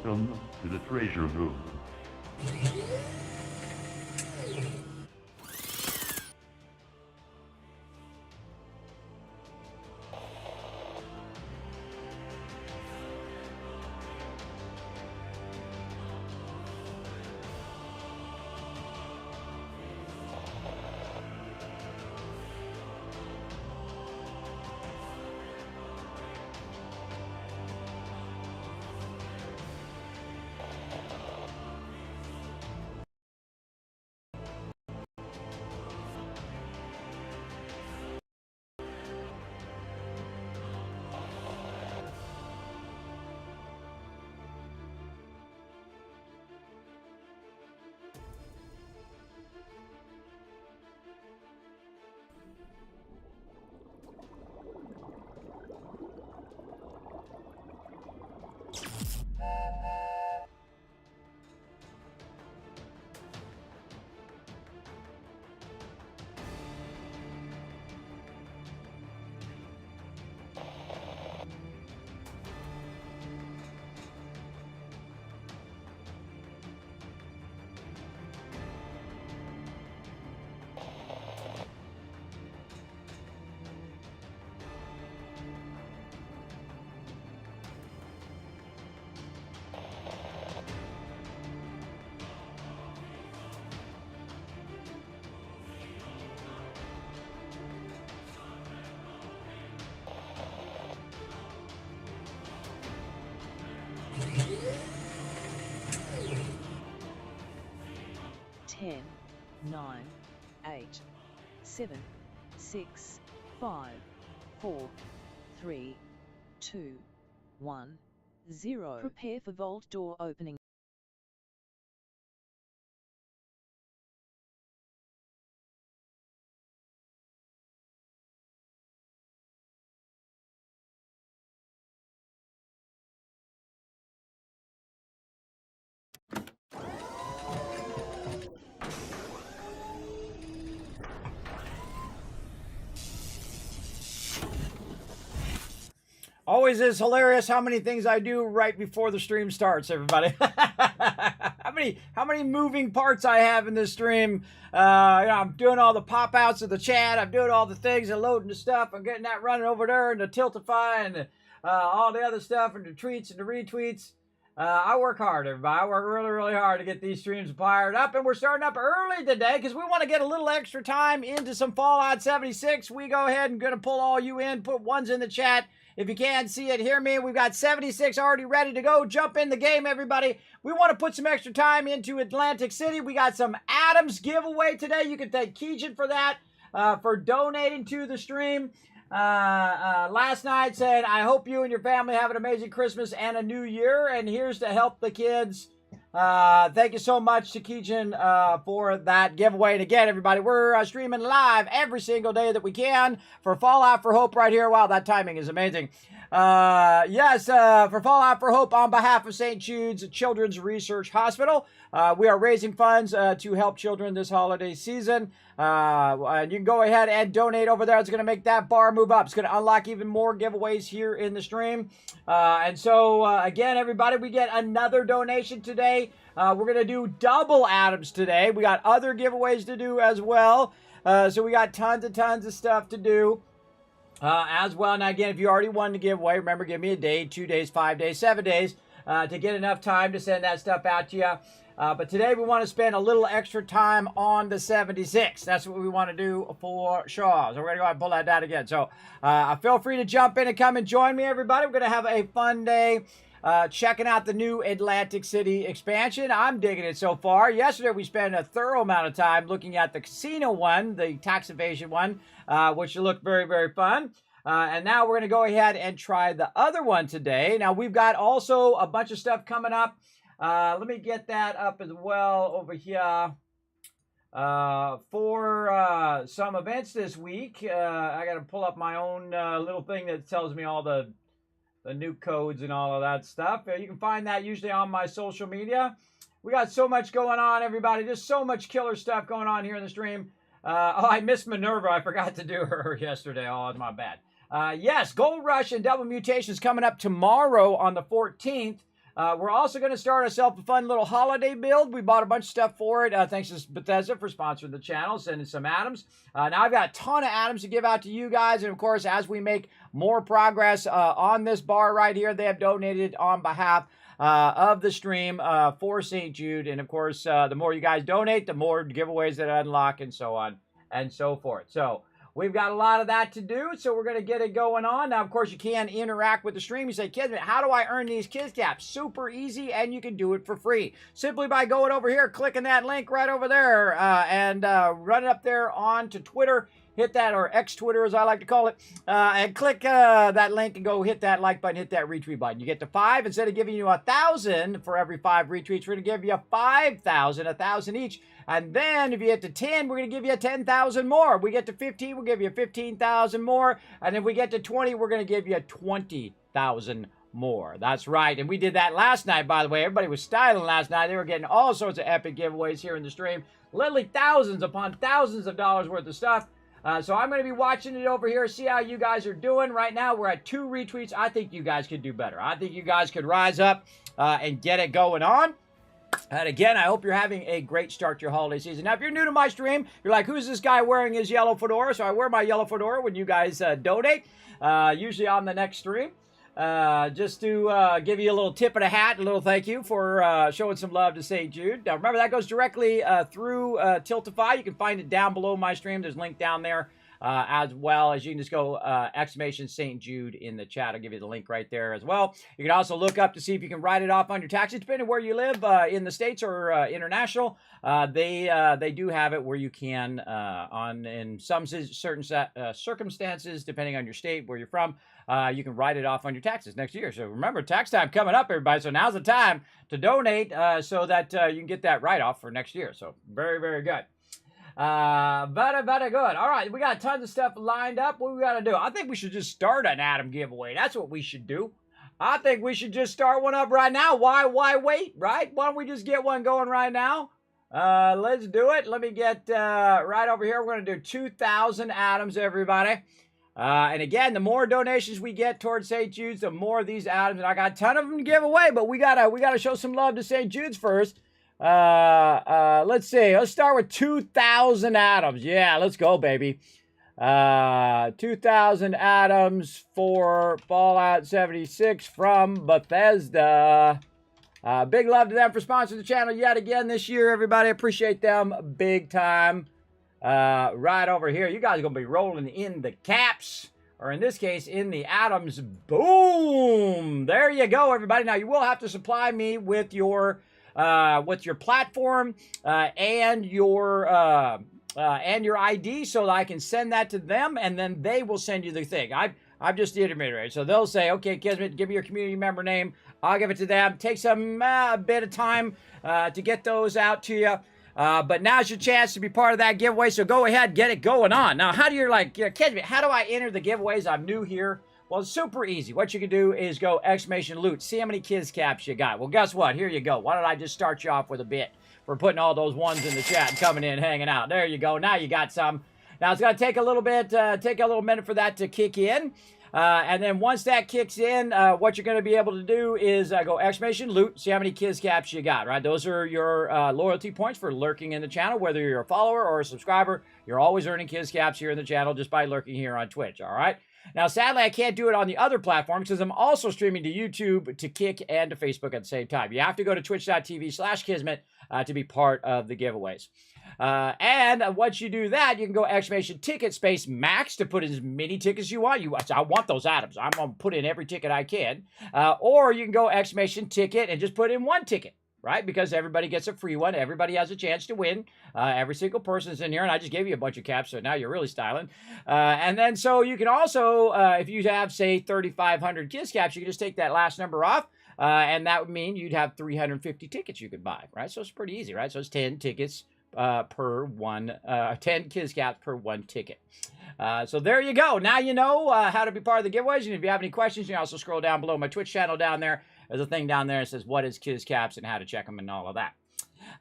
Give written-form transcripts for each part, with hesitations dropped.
Welcome to the treasure room. Ten, 9, 8, 7, 6, 5, 4, 3, 2, 1, 0. Prepare for vault door opening. Always is hilarious how many things I do right before the stream starts, everybody. how many moving parts I have in this stream. I'm doing all the pop-outs of the chat. I'm doing all the things and loading the stuff. I'm getting that running over there and the Tiltify and all the other stuff and the tweets and the retweets. I work hard, everybody. I work really, really hard to get these streams fired up. And we're starting up early today because we want to get a little extra time into some Fallout 76. We go ahead and going to pull all you in, put ones in the chat. If you can see it, hear me. We've got 76 already ready to go. Jump in the game, everybody. We want to put some extra time into Atlantic City. We got some Adams giveaway today. You can thank Keegan for that, for donating to the stream. Last night said, I hope you and your family have an amazing Christmas and a new year. And here's to help the kids. Thank you so much to Keegan for that giveaway. And again, everybody, we're streaming live every single day that we can for Fallout for Hope right here. Wow, that timing is amazing. Yes, for Fallout for Hope on behalf of St. Jude's Children's Research Hospital. We are raising funds to help children this holiday season. And you can go ahead and donate over there. It's going to make that bar move up. It's going to unlock even more giveaways here in the stream. And so, again, everybody, we get another donation today. We're going to do double Adams today. We got other giveaways to do as well. So we got tons of stuff to do. As well. Now, again, if you already won the giveaway, remember, give me a day, 2 days, 5 days, 7 days to get enough time to send that stuff out to you. But today we want to spend a little extra time on the 76. That's what we want to do for sure. So we're going to go ahead and pull that down again. So feel free to jump in and come and join me, everybody. We're going to have a fun day checking out the new Atlantic City expansion. I'm digging it so far. Yesterday we spent a thorough amount of time looking at the casino one, the tax evasion one, which looked very, very fun. And now we're going to go ahead and try the other one today. Now, we've got also a bunch of stuff coming up. Let me get that up as well over here for some events this week. I got to pull up my own little thing that tells me all the new codes and all of that stuff. You can find that usually on my social media. We got so much going on, everybody. Just so much killer stuff going on here in the stream. I missed Minerva. I forgot to do her yesterday. Oh, it's my bad. Yes, Gold Rush and Double Mutations coming up tomorrow on the 14th. We're also going to start ourselves a fun little holiday build. We bought a bunch of stuff for it. Thanks to Bethesda for sponsoring the channel, sending some atoms. Now I've got a ton of atoms to give out to you guys. And of course, as we make more progress on this bar right here, they have donated on behalf of the stream for St. Jude. And of course, the more you guys donate, the more giveaways that unlock and so on and so forth. So we've got a lot of that to do, so we're going to get it going on. Now, of course, you can interact with the stream. You say, Kismet, how do I earn these Kiz Caps? Super easy, and you can do it for free. Simply by going over here, clicking that link right over there, and run it up there onto Twitter. Hit that, or X-Twitter as I like to call it, and click that link and go hit that like button, hit that retweet button. You get to 5. Instead of giving you 1,000 for every 5 retweets, we're going to give you 5,000, 1,000 each. And then if you get to 10, we're going to give you 10,000 more. We get to 15, we'll give you 15,000 more. And if we get to 20, we're going to give you 20,000 more. That's right. And we did that last night, by the way. Everybody was styling last night. They were getting all sorts of epic giveaways here in the stream. Literally thousands upon thousands of dollars worth of stuff. So I'm going to be watching it over here, see how you guys are doing. Right now, we're at 2 retweets. I think you guys could do better. I think you guys could rise up and get it going on. And again, I hope you're having a great start to your holiday season. Now, if you're new to my stream, you're like, who's this guy wearing his yellow fedora? So I wear my yellow fedora when you guys donate, usually on the next stream. Just to give you a little tip of the hat, a little thank you for showing some love to St. Jude. Now, remember, that goes directly through Tiltify. You can find it down below my stream. There's a link down there. As well as you can just go exclamation St. Jude in the chat. I'll give you the link right there as well. You can also look up to see if you can write it off on your taxes, depending on where you live in the States or international. They do have it where you can, in some certain circumstances, depending on your state, where you're from, you can write it off on your taxes next year. So remember, tax time coming up, everybody. So now's the time to donate so that you can get that write-off for next year. So very, very good. Very good. All right, we got tons of stuff lined up. What we got to do? I think we should just start an Atom giveaway. That's what we should do. I think we should just start one up right now. Why wait, right? Why don't we just get one going right now? Let's do it. Let me get right over here. We're going to do 2,000 atoms, everybody. And again, the more donations we get towards St. Jude's, the more of these atoms. And I got a ton of them to give away, but we gotta show some love to St. Jude's first. Let's see. Let's start with 2,000 atoms. Yeah, let's go, baby. 2,000 atoms for Fallout 76 from Bethesda. Big love to them for sponsoring the channel yet again this year, everybody. Appreciate them big time. Right over here. You guys are going to be rolling in the caps. Or in this case, in the atoms. Boom! There you go, everybody. Now, you will have to supply me with your platform and your ID so that I can send that to them, and then they will send you the thing. I've just the intermediary, so they'll say, okay, Kismet, give me your community member name. I'll give it to them. Take some bit of time to get those out to you. But now's your chance to be part of that giveaway, so go ahead, get it going on. Now, how do you Kismet, how do I enter the giveaways? I'm new here. Well, it's super easy. What you can do is go exclamation loot. See how many Kiz Caps you got. Well, guess what? Here you go. Why don't I just start you off with a bit for putting all those ones in the chat and coming in, hanging out. There you go. Now you got some. Now, it's going to take a little bit, take a little minute for that to kick in. And then once that kicks in, what you're going to be able to do is go exclamation loot. See how many Kiz Caps you got, right? Those are your loyalty points for lurking in the channel. Whether you're a follower or a subscriber, you're always earning Kiz Caps here in the channel just by lurking here on Twitch, all right? Now, sadly, I can't do it on the other platforms because I'm also streaming to YouTube, to Kick, and to Facebook at the same time. You have to go to twitch.tv/Kismet to be part of the giveaways. And once you do that, you can go exclamation ticket space max to put in as many tickets you want. I want those atoms. I'm going to put in every ticket I can. Or you can go exclamation ticket and just put in 1 ticket. Right? Because everybody gets a free one. Everybody has a chance to win. Every single person's in here, and I just gave you a bunch of caps, so now you're really styling. And then, so you can also, if you have, say, 3,500 Kiz Caps, you can just take that last number off, and that would mean you'd have 350 tickets you could buy, right? So it's pretty easy, right? So it's 10 tickets per one, 10 Kiz Caps per 1 ticket. So there you go. Now you know how to be part of the giveaways, and if you have any questions, you can also scroll down below my Twitch channel down there. There's a thing down there that says what is Kiz Caps and how to check them and all of that.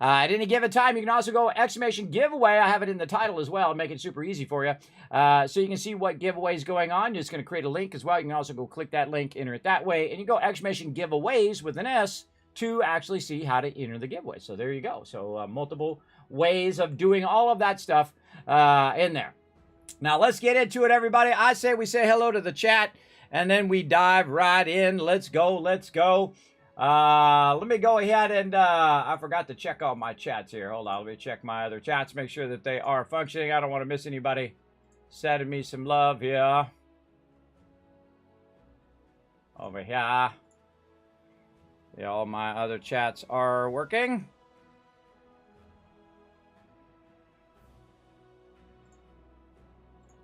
At any given time, you can also go exclamation giveaway. I have it in the title as well to make it super easy for you. So you can see what giveaway is going on. You're just going to create a link as well. You can also go click that link, enter it that way, and you go exclamation giveaways with an S to actually see how to enter the giveaway. So there you go. So multiple ways of doing all of that stuff in there. Now let's get into it, everybody. I say we say hello to the chat, and then we dive right in. Let's go. Let's go. Let me go ahead and I forgot to check all my chats here. Hold on. Let me check my other chats, make sure that they are functioning. I don't want to miss anybody sending me some love here. Over here. Yeah, all my other chats are working.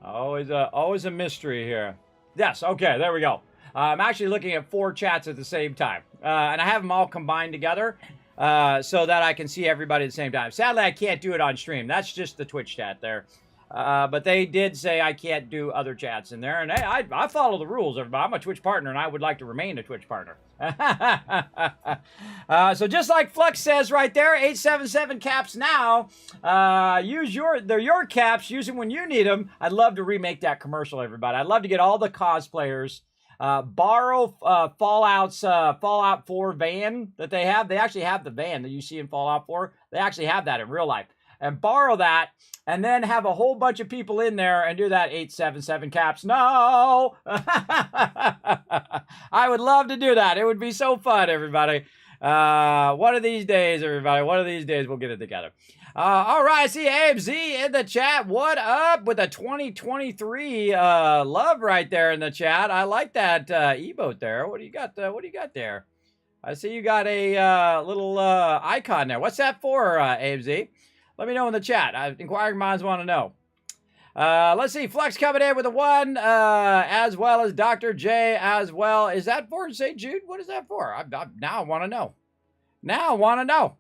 Always a mystery here. Yes, okay, there we go. I'm actually looking at 4 chats at the same time. And I have them all combined together so that I can see everybody at the same time. Sadly, I can't do it on stream. That's just the Twitch chat there. But they did say I can't do other chats in there. And hey, I follow the rules, everybody. I'm a Twitch partner, and I would like to remain a Twitch partner. So just like Flux says right there, 877 caps now. They're your caps. Use them when you need them. I'd love to remake that commercial, everybody. I'd love to get all the cosplayers, borrow Fallout's Fallout 4 van that they have. They actually have the van that you see in Fallout 4. They actually have that in real life. And borrow that, and then have a whole bunch of people in there and do that 877 caps. No! I would love to do that. It would be so fun, everybody. One of these days, everybody. One of these days, we'll get it together. All right, I see AMZ in the chat. What up with the 2023 love right there in the chat? I like that emote there. What do you got? What do you got there? I see you got a little icon there. What's that for, AMZ? Let me know in the chat. Inquiring minds want to know. Let's see. Flux coming in with a 1, as well as Dr. J as well. Is that for St. Jude? What is that for? Now I want to know. Now I want to know.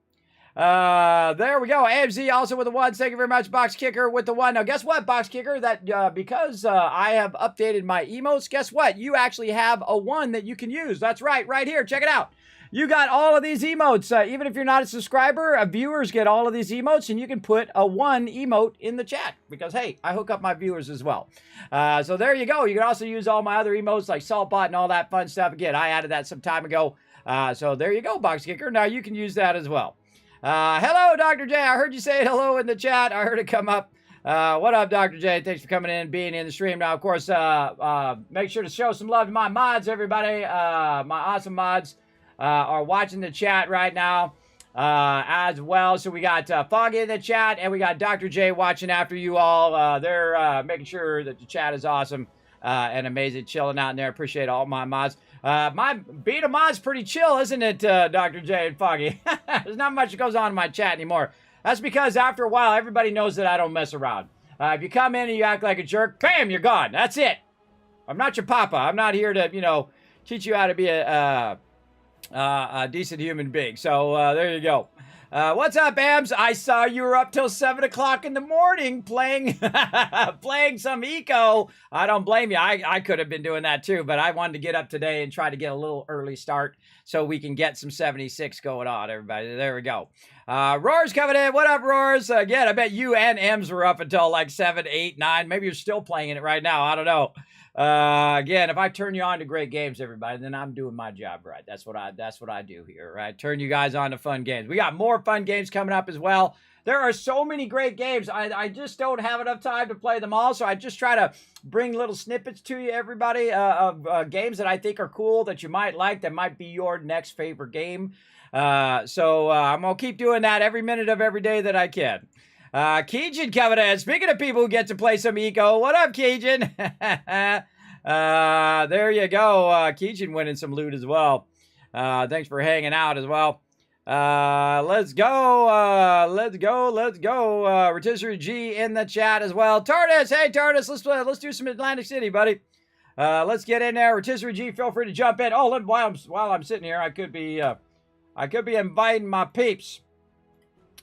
There we go. AMZ also with a 1. Thank you very much, Box Kicker with the 1. Now, guess what, Box Kicker? That because I have updated my emotes, guess what? You actually have a 1 that you can use. That's right. Right here. Check it out. You got all of these emotes. Even if you're not a subscriber, viewers get all of these emotes, and you can put a 1 emote in the chat because, hey, I hook up my viewers as well. So there you go. You can also use all my other emotes like Saltbot and all that fun stuff. Again, I added that some time ago. So there you go, Box Kicker. Now you can use that as well. Hello, Dr. J. I heard you say hello in the chat. I heard it come up. What up, Dr. J? Thanks for coming in and being in the stream. Now, of course, make sure to show some love to my mods, everybody. My awesome mods. Are watching the chat right now as well. So we got Foggy in the chat, and we got Dr. J watching after you all. They're making sure that the chat is awesome and amazing, chilling out in there. Appreciate all my mods. My beta mod's pretty chill, isn't it, Dr. J and Foggy? There's not much that goes on in my chat anymore. That's because after a while, everybody knows that I don't mess around. If you come in and you act like a jerk, bam, you're gone. That's it. I'm not your papa. I'm not here to, teach you how to be a decent human being. So there you go. What's up, Ams? I saw you were up till 7 o'clock in the morning playing playing some eco. I don't blame you. I could have been doing that too, but I wanted to get up today and try to get a little early start so we can get some 76 going on, everybody. There we go. Roar's coming in. What up, Roars? Again, I bet you and Ems were up until like 7, 8, 9. Maybe you're still playing it right now. I don't know. Again, if I turn you on to great games, everybody, then I'm doing my job right. That's what I do here, right? Turn you guys on to fun games. We got more fun games coming up as well. There are so many great games. I just don't have enough time to play them all, so I just try to bring little snippets to you, everybody, of games that I think are cool, that you might like, that might be your next favorite game. So I'm going to keep doing that every minute of every day that I can. Keegan coming in. Speaking of people who get to play some eco, what up, Keegan? There you go. Keegan winning some loot as well. Thanks for hanging out as well. Let's go. Let's go. Rotisserie G in the chat as well. Tardis, hey Tardis, let's do some Atlantic City, buddy. Let's get in there. Rotisserie G, feel free to jump in. Oh, while I'm sitting here, I could be inviting my peeps.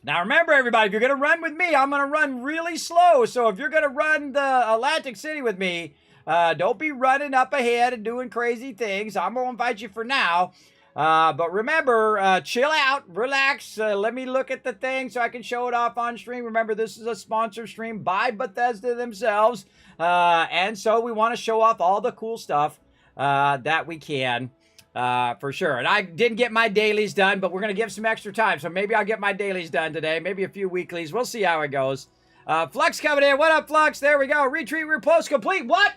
Now remember, everybody, if you're going to run with me, I'm going to run really slow. So if you're going to run the Atlantic City with me, don't be running up ahead and doing crazy things. I'm going to invite you for now. But remember, chill out, relax. Let me look at the thing so I can show it off on stream. Remember, this is a sponsored stream by Bethesda themselves. And so we want to show off all the cool stuff that we can. For sure. And I didn't get my dailies done, but we're going to give some extra time. So maybe I'll get my dailies done today. Maybe a few weeklies. We'll see how it goes. Flux coming in. What up, Flux? There we go. Retreat, repost complete. What?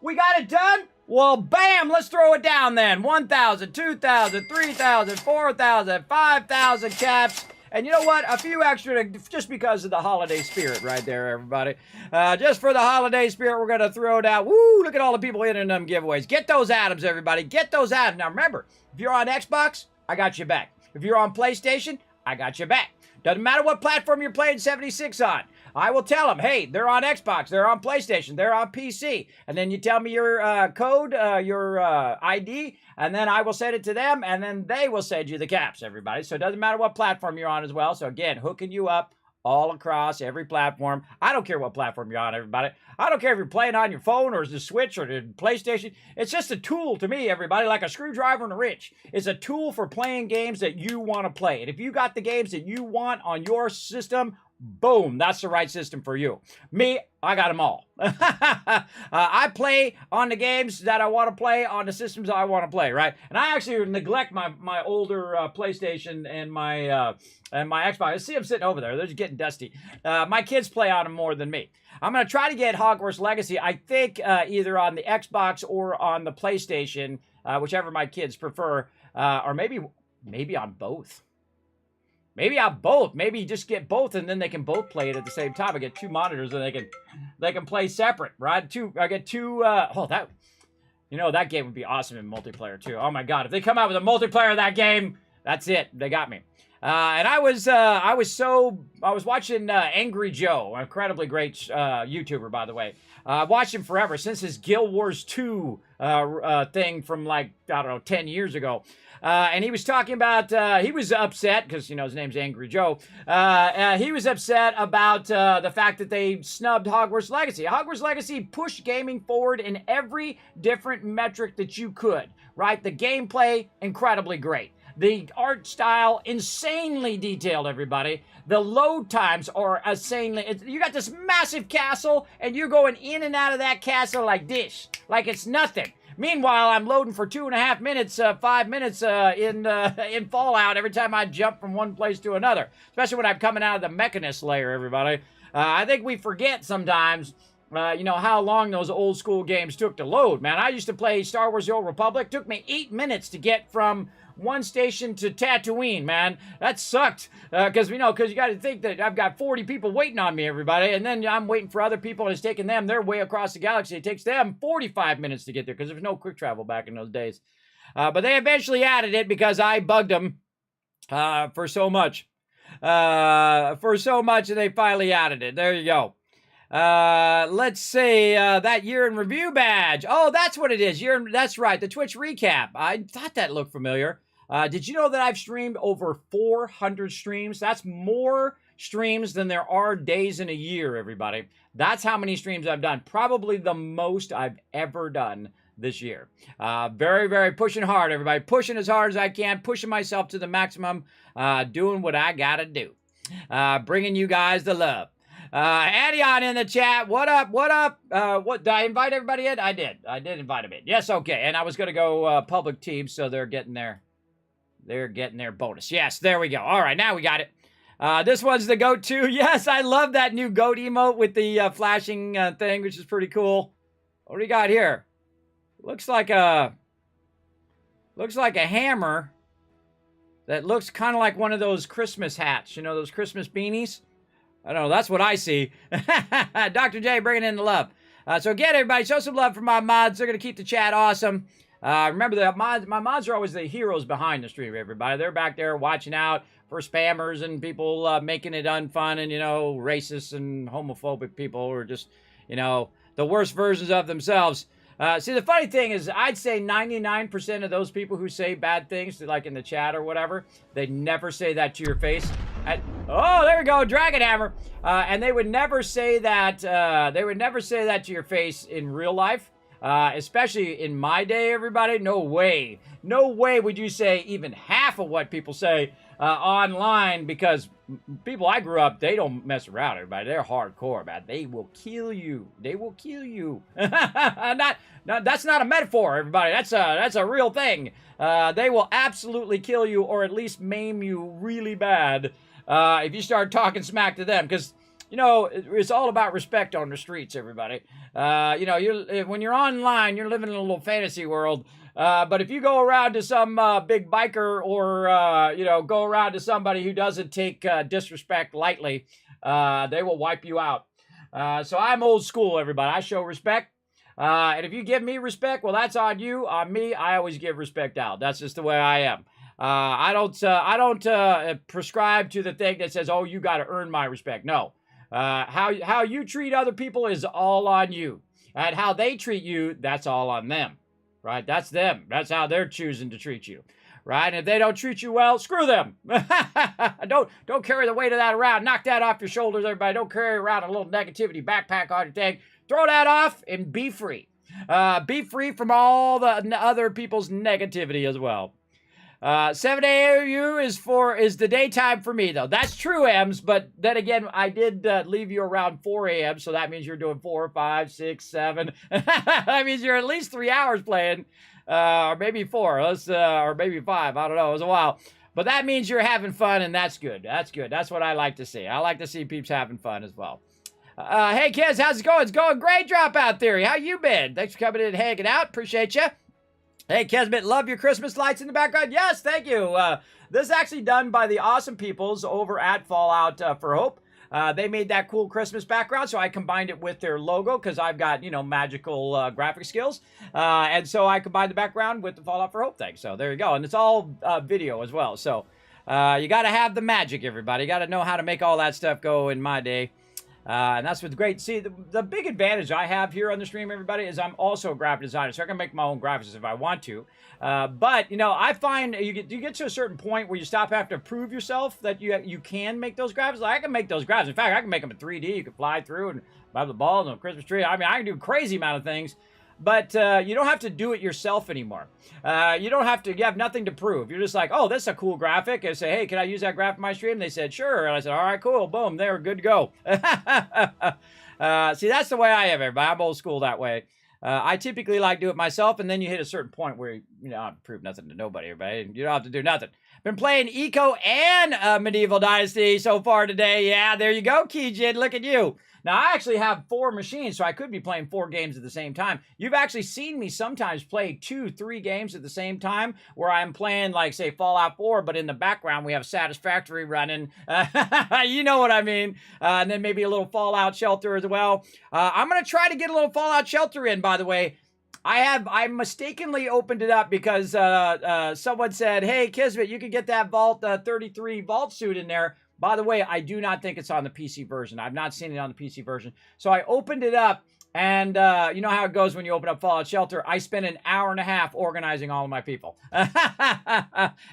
We got it done? Well, bam. Let's throw it down then. 1,000, 2,000, 3,000, 4,000, 5,000 caps. And you know what? A few extra just because of the holiday spirit right there, everybody. Just for the holiday spirit, we're going to throw down. Woo! Look at all the people in them giveaways. Get those atoms, everybody. Get those atoms. Now, remember, if you're on Xbox, I got you back. If you're on PlayStation, I got you back. Doesn't matter what platform you're playing 76 on. I will tell them, hey, they're on Xbox, they're on PlayStation, they're on PC. And then you tell me your code, your ID, and then I will send it to them, and then they will send you the caps, everybody. So it doesn't matter what platform you're on as well. So again, hooking you up all across every platform. I don't care what platform you're on, everybody. I don't care if you're playing on your phone or the Switch or the PlayStation. It's just a tool to me, everybody, like a screwdriver and a wrench. It's a tool for playing games that you want to play. And if you got the games that you want on your system, boom, that's the right system for you. Me, I got them all. I play on the games that I want to play on the systems I want to play, right? And I actually neglect my older PlayStation and my Xbox. I see them sitting over there. They're just getting dusty. My kids play on them more than me. I'm going to try to get Hogwarts Legacy, I think, either on the Xbox or on the PlayStation, whichever my kids prefer, or maybe on both. Maybe on both. Maybe just get both, and then they can both play it at the same time. I get two monitors, and they can play separate, right? I get two. That game would be awesome in multiplayer too. Oh my god, if they come out with a multiplayer of that game, that's it. They got me. And I was watching Angry Joe, an incredibly great YouTuber, by the way. I've watched him forever, since his Guild Wars 2 thing from 10 years ago. And he was talking about, he was upset, because, his name's Angry Joe. He was upset about the fact that they snubbed Hogwarts Legacy. Hogwarts Legacy pushed gaming forward in every different metric that you could, right? The gameplay, incredibly great. The art style, insanely detailed, everybody. The load times are insanely... You got this massive castle, and you're going in and out of that castle like this. Like it's nothing. Meanwhile, I'm loading for 2.5 minutes, 5 minutes in Fallout every time I jump from one place to another. Especially when I'm coming out of the Mechanist layer, everybody. I think we forget sometimes... how long those old school games took to load, man. I used to play Star Wars The Old Republic. It took me 8 minutes to get from one station to Tatooine, man. That sucked. Because you got to think that I've got 40 people waiting on me, everybody. And then I'm waiting for other people, and it's taking them their way across the galaxy. It takes them 45 minutes to get there because there was no quick travel back in those days. But they eventually added it because I bugged them for so much. And they finally added it. There you go. Let's see, that year in review badge. Oh, that's what it is. That's right. The Twitch recap. I thought that looked familiar. Did you know that I've streamed over 400 streams? That's more streams than there are days in a year, everybody. That's how many streams I've done. Probably the most I've ever done this year. Very, very pushing hard, everybody. Pushing as hard as I can. Pushing myself to the maximum. Doing what I gotta do. Bringing you guys the love. Adion in the chat. What up? What up? Did I invite everybody in? I did. I did invite them in. Yes, okay. And I was going to go public team, so they're getting their bonus. Yes, there we go. All right, now we got it. This one's the goat too. Yes, I love that new goat emote with the flashing thing, which is pretty cool. What do we got here? Looks like a hammer that looks kind of like one of those Christmas hats. Those Christmas beanies? I don't know. That's what I see. Dr. J bringing in the love. So again, everybody, show some love for my mods. They're going to keep the chat awesome. Remember that my mods are always the heroes behind the stream, everybody. They're back there watching out for spammers and people making it unfun and, racist and homophobic people who are just, the worst versions of themselves. See, the funny thing is, I'd say 99% of those people who say bad things, like in the chat or whatever, they never say that to your face. Oh, there we go, Dragon Hammer. And they would never say that. They would never say that to your face in real life. Especially in my day, everybody. No way would you say even half of what people say online, because people I grew up, they don't mess around, everybody. They're hardcore, man. They will kill you. They will kill you. That's not a metaphor, everybody. That's a real thing. They will absolutely kill you, or at least maim you really bad if you start talking smack to them, because it's all about respect on the streets, everybody. When you're online, you're living in a little fantasy world. But if you go around to some big biker, or go around to somebody who doesn't take disrespect lightly, they will wipe you out. So I'm old school, everybody. I show respect. And if you give me respect, well, that's on you. On me, I always give respect out. That's just the way I am. I don't prescribe to the thing that says, oh, you got to earn my respect. No. How you treat other people is all on you. And how they treat you, that's all on them. Right? That's them. That's how they're choosing to treat you. Right? And if they don't treat you well, screw them. Don't carry the weight of that around. Knock that off your shoulders, everybody. Don't carry around a little negativity backpack on your thing. Throw that off and be free. Be free from all the other people's negativity as well. 7 a.m. is the daytime for me, though. That's true, Ems, but then again, I did leave you around 4 a.m., so that means you're doing 4, 5, 6, 7. That means you're at least 3 hours playing, or maybe 4, or maybe 5. I don't know. It was a while. But that means you're having fun, and that's good. That's good. That's what I like to see. I like to see peeps having fun as well. Hey, kids, how's it going? It's going great, Dropout Theory. How you been? Thanks for coming in and hanging out. Appreciate you. Hey, Kismet, love your Christmas lights in the background. Yes, thank you. This is actually done by the awesome peoples over at Fallout for Hope. They made that cool Christmas background, so I combined it with their logo because I've got, magical graphic skills. And so I combined the background with the Fallout for Hope thing. So there you go. And it's all video as well. So you got to have the magic, everybody. You got to know how to make all that stuff go in my day. And that's what's great. See, the big advantage I have here on the stream, everybody, is I'm also a graphic designer, so I can make my own graphics if I want to. But I find you get to a certain point where you stop having to prove yourself that you can make those graphics. Like, I can make those graphics. In fact, I can make them in 3D. You can fly through and buy the balls and a Christmas tree. I mean, I can do a crazy amount of things. But you don't have to do it yourself anymore. You have nothing to prove. You're just like, oh, that's a cool graphic. I say, hey, can I use that graphic in my stream? They said, sure. And I said, all right, cool. Boom, there, good to go. See, that's the way I am, everybody. I'm old school that way. I typically like to do it myself, and then you hit a certain point where you don't have to prove nothing to nobody, everybody. You don't have to do nothing. Been playing Eco and Medieval Dynasty so far today. Yeah, there you go, Keijin. Look at you. Now, I actually have 4 machines, so I could be playing 4 games at the same time. You've actually seen me sometimes play 2, 3 games at the same time, where I'm playing, like, say, Fallout 4, but in the background we have Satisfactory running. You know what I mean. And then maybe a little Fallout Shelter as well. I'm going to try to get a little Fallout Shelter in, by the way. I mistakenly opened it up because someone said, hey, Kismet, you can get that Vault 33 Vault suit in there. By the way, I do not think it's on the PC version. I've not seen it on the PC version. So I opened it up, and you know how it goes when you open up Fallout Shelter. I spent an hour and a half organizing all of my people. And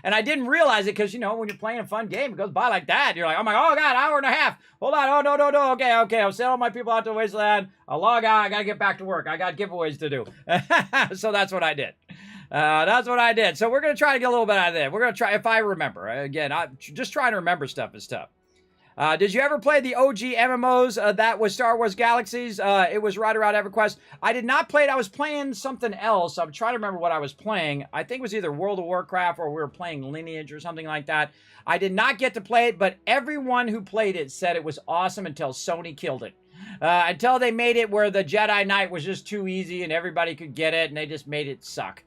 I didn't realize it because, when you're playing a fun game, it goes by like that. You're like, oh, my God, hour and a half. Hold on. Oh, no. Okay. I'll send all my people out to the wasteland. I'll log out. I got to get back to work. I got giveaways to do. So that's what I did. So we're going to try to get a little bit out of that. We're going to try, if I remember. Again, just trying to remember stuff is tough. Did you ever play the OG MMOs that was Star Wars Galaxies? It was right around EverQuest. I did not play it. I was playing something else. I'm trying to remember what I was playing. I think it was either World of Warcraft or we were playing Lineage or something like that. I did not get to play it, but everyone who played it said it was awesome until Sony killed it. Until they made it where the Jedi Knight was just too easy and everybody could get it, and they just made it suck.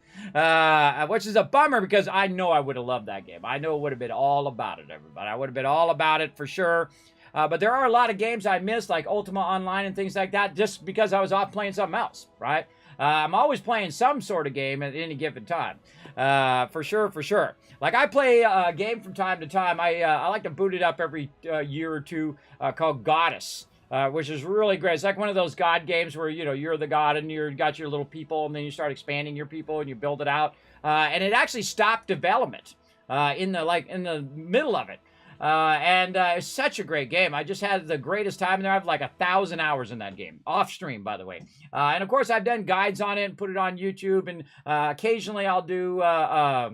Which is a bummer because I know I would have loved that game. I know it would have been all about it, everybody. I would have been all about it for sure. But there are a lot of games I missed, like Ultima Online and things like that, just because I was off playing something else, right? I'm always playing some sort of game at any given time. For sure. Like, I play a game from time to time. I like to boot it up every year or two called Goddess. Which is really great. It's like one of those god games where, you're the god and you got your little people, and then you start expanding your people and you build it out. And it actually stopped development in the middle of it. It's such a great game. I just had the greatest time in there. I have like 1,000 hours in that game, off stream, by the way. And of course, I've done guides on it and put it on YouTube, and occasionally I'll do a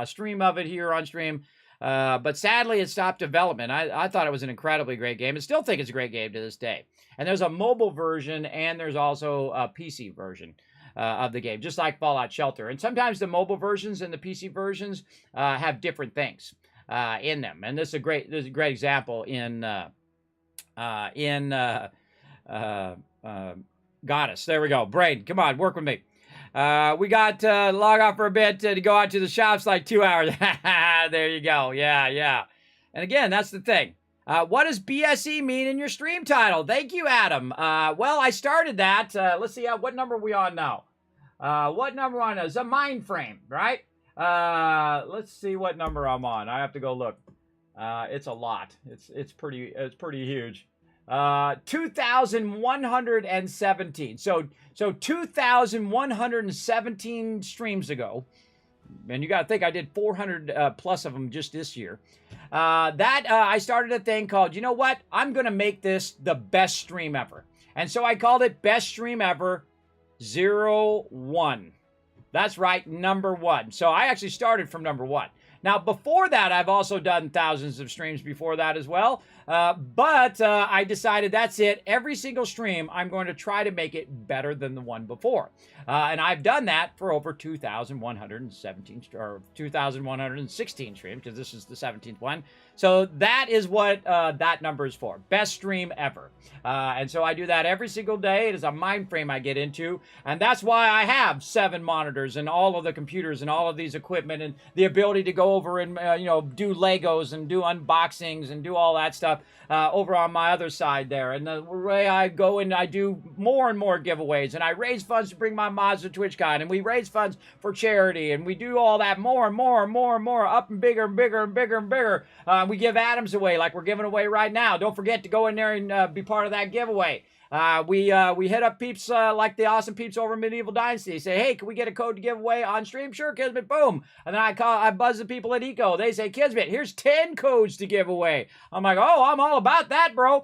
stream of it here on stream. But sadly, it stopped development. I thought it was an incredibly great game, and still think it's a great game to this day. And there's a mobile version, and there's also a PC version of the game, just like Fallout Shelter. And sometimes the mobile versions and the PC versions have different things in them. And this is a great example in Goddess. There we go. Brain, come on, work with me. We got log off for a bit to go out to the shops, like 2 hours. There you go. Yeah. And again, that's the thing. What does BSE mean in your stream title? Thank you, Adam. Well, I started that. Let's see, what number are we on now? What number on? It's a mind frame, right? Let's see what number I'm on. I have to go look. It's a lot. It's pretty huge. 2,117. So 2,117 streams ago. And you got to think I did 400 plus of them just this year. I started a thing called, you know what? I'm going to make this the best stream ever. And so I called it Best Stream Ever 01. That's right, number 1. So I actually started from number 1. Now, before that, I've also done thousands of streams before that as well. But I decided that's it. Every single stream, I'm going to try to make it better than the one before. And I've done that for over 2,117 or 2,116 streams, because this is the 17th one. So that is what that number is for. Best stream ever. And so I do that every single day. It is a mind frame I get into. And that's why I have 7 monitors and all of the computers and all of these equipment and the ability to go over and, do Legos and do unboxings and do all that stuff over on my other side there. And the way I go and I do more and more giveaways, and I raise funds to bring my mods to TwitchCon, and we raise funds for charity, and we do all that more and more and more and more, up and bigger and bigger and bigger and bigger. We give atoms away like we're giving away right now. Don't forget to go in there and be part of that giveaway. We hit up peeps like the awesome peeps over in Medieval Dynasty. Say, hey, can we get a code to give away on stream? Sure, Kismet, boom. And then I buzz the people at Eco. They say, Kismet, here's 10 codes to give away. I'm like, oh, I'm all about that, bro.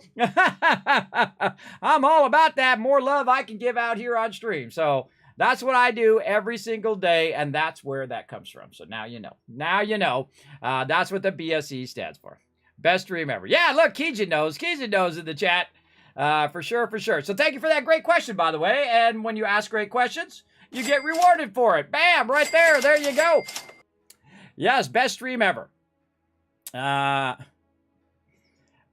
I'm all about that. More love I can give out here on stream. So that's what I do every single day, and that's where that comes from. So now you know. Now you know. That's what the BSE stands for. Best stream ever. Yeah, look, Keejan knows. Keejan knows in the chat. For sure. So thank you for that great question, by the way. And when you ask great questions, you get rewarded for it. Bam, right there. There you go. Yes, best stream ever.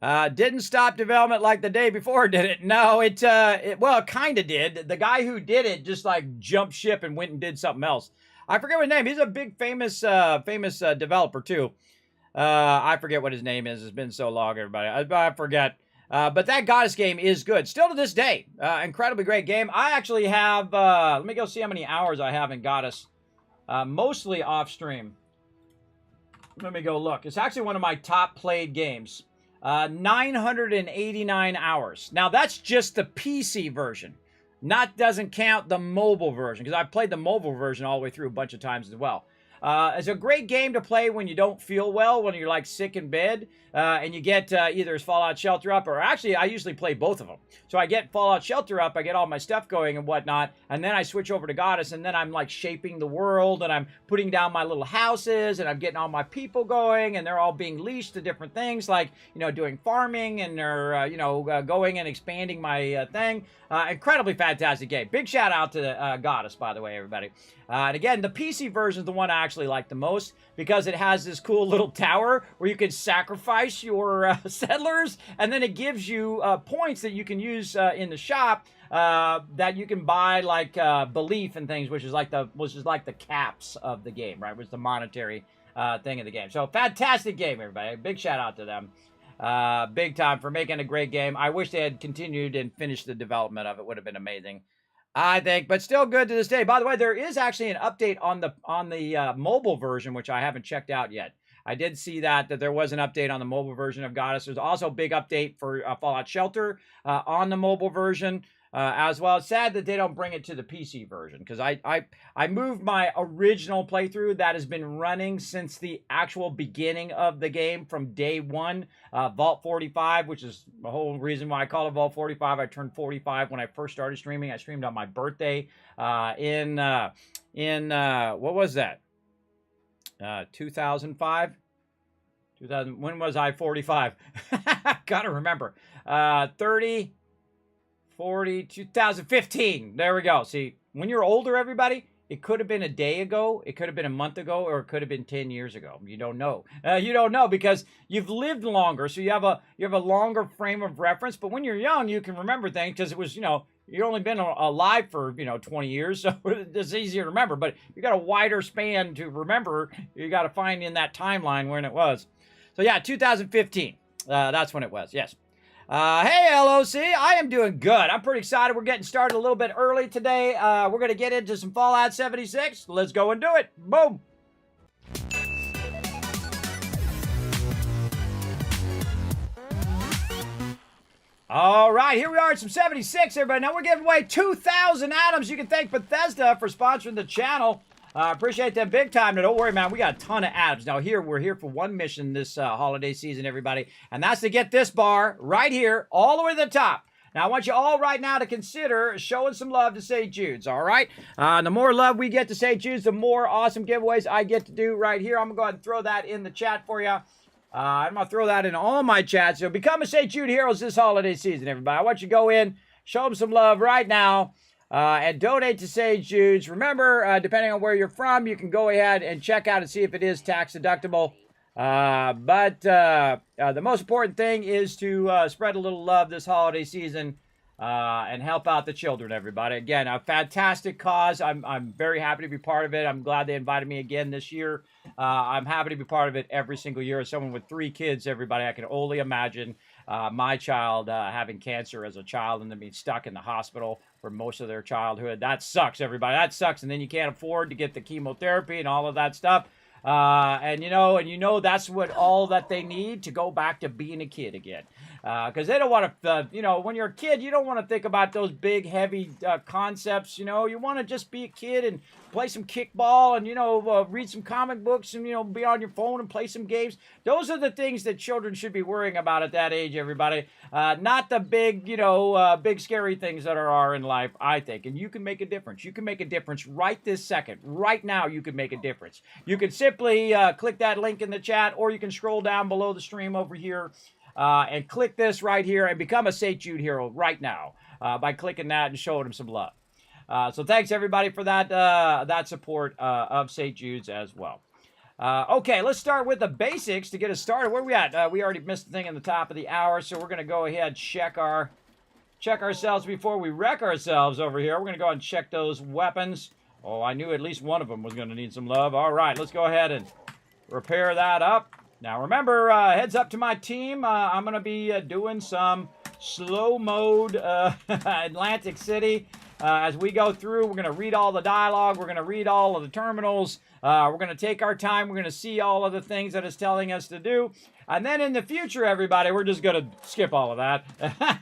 Didn't stop development like the day before, did it? No, it kind of did. The guy who did it just like jumped ship and went and did something else. I forget what his name. He's a big famous developer too. I forget what his name is. It's been so long, everybody. I forget. But that Goddess game is good. Still to this day. Incredibly great game. I actually have, let me go see how many hours I have in Goddess. Mostly off stream. Let me go look. It's actually one of my top played games. 989 hours. Now, that's just the PC version. Doesn't count the mobile version, because I've played the mobile version all the way through a bunch of times as well. It's a great game to play when you don't feel well, when you're like sick in bed, and you get either Fallout Shelter up, or actually I usually play both of them. So I get Fallout Shelter up, I get all my stuff going and whatnot, and then I switch over to Goddess, and then I'm like shaping the world, and I'm putting down my little houses, and I'm getting all my people going, and they're all being leashed to different things, like, doing farming, and they're, going and expanding my thing. Incredibly fantastic game. Big shout out to Goddess, by the way, everybody. And again, the PC version is the one I actually like the most, because it has this cool little tower where you can sacrifice your settlers, and then it gives you points that you can use in the shop that you can buy, like belief and things, which is like the caps of the game, right? Which is the monetary thing of the game. So fantastic game, everybody. Big shout out to them. Big time for making a great game. I wish they had continued and finished the development of it. Would have been amazing, I think, but still good to this day. By the way, there is actually an update on the mobile version, which I haven't checked out yet. I did see that there was an update on the mobile version of Goddess. There's also a big update for Fallout Shelter on the mobile version. as well. It's sad that they don't bring it to the PC version, because I moved my original playthrough that has been running since the actual beginning of the game from day one, Vault 45, which is the whole reason why I call it Vault 45. I turned 45 when I first started streaming. I streamed on my birthday in what was that? 2005? 2000, when was I 45? Gotta remember. 30, 40, 2015. There we go. See, when you're older, everybody, it could have been a day ago, it could have been a month ago, or it could have been 10 years ago. You don't know. You don't know because you've lived longer, so you have a longer frame of reference. But when you're young, you can remember things because it was, you've only been alive for, 20 years, so it's easier to remember. But you got a wider span to remember. You got to find in that timeline when it was. So yeah, 2015. That's when it was. Yes. Hey, LOC. I am doing good. I'm pretty excited. We're getting started a little bit early today. We're going to get into some Fallout 76. Let's go and do it. Boom. All right, here we are at some 76, everybody. Now we're giving away 2,000 atoms. You can thank Bethesda for sponsoring the channel. Appreciate them big time. Now, don't worry, man. We got a ton of atoms. Now, we're here for one mission this holiday season, everybody. And that's to get this bar right here all the way to the top. Now, I want you all right now to consider showing some love to St. Jude's, all right? The more love we get to St. Jude's, the more awesome giveaways I get to do right here. I'm going to go ahead and throw that in the chat for you. I'm going to throw that in all my chats. So become a St. Jude Heroes this holiday season, everybody. I want you to go in, show them some love right now. And donate to St. Jude's. Remember, depending on where you're from, you can go ahead and check out and see if it is tax deductible. But the most important thing is to spread a little love this holiday season and help out the children, everybody. Again, a fantastic cause. I'm very happy to be part of it. I'm glad they invited me again this year. I'm happy to be part of it every single year. As someone with 3 kids, everybody, I can only imagine my child having cancer as a child and then being stuck in the hospital for most of their childhood. That sucks, everybody. That sucks. And then you can't afford to get the chemotherapy and all of that stuff. And that's what all that they need to go back to being a kid again. Because they don't want to, when you're a kid, you don't want to think about those big, heavy concepts. You want to just be a kid and play some kickball and, read some comic books and, be on your phone and play some games. Those are the things that children should be worrying about at that age, everybody. Not the big, big scary things that are in life, I think. And you can make a difference. You can make a difference right this second. Right now, you can make a difference. You can simply click that link in the chat, or you can scroll down below the stream over here and click this right here and become a St. Jude hero right now by clicking that and showing them some love. So thanks, everybody, for that support of St. Jude's as well. Okay, let's start with the basics to get us started. Where are we at? We already missed the thing in the top of the hour, so we're going to go ahead and check ourselves before we wreck ourselves over here. We're going to go and check those weapons. Oh, I knew at least one of them was going to need some love. All right, let's go ahead and repair that up. Now, remember, heads up to my team. I'm going to be doing some slow mode Atlantic City. As we go through, we're going to read all the dialogue. We're going to read all of the terminals. We're going to take our time. We're going to see all of the things that it's telling us to do. And then in the future, everybody, we're just going to skip all of that,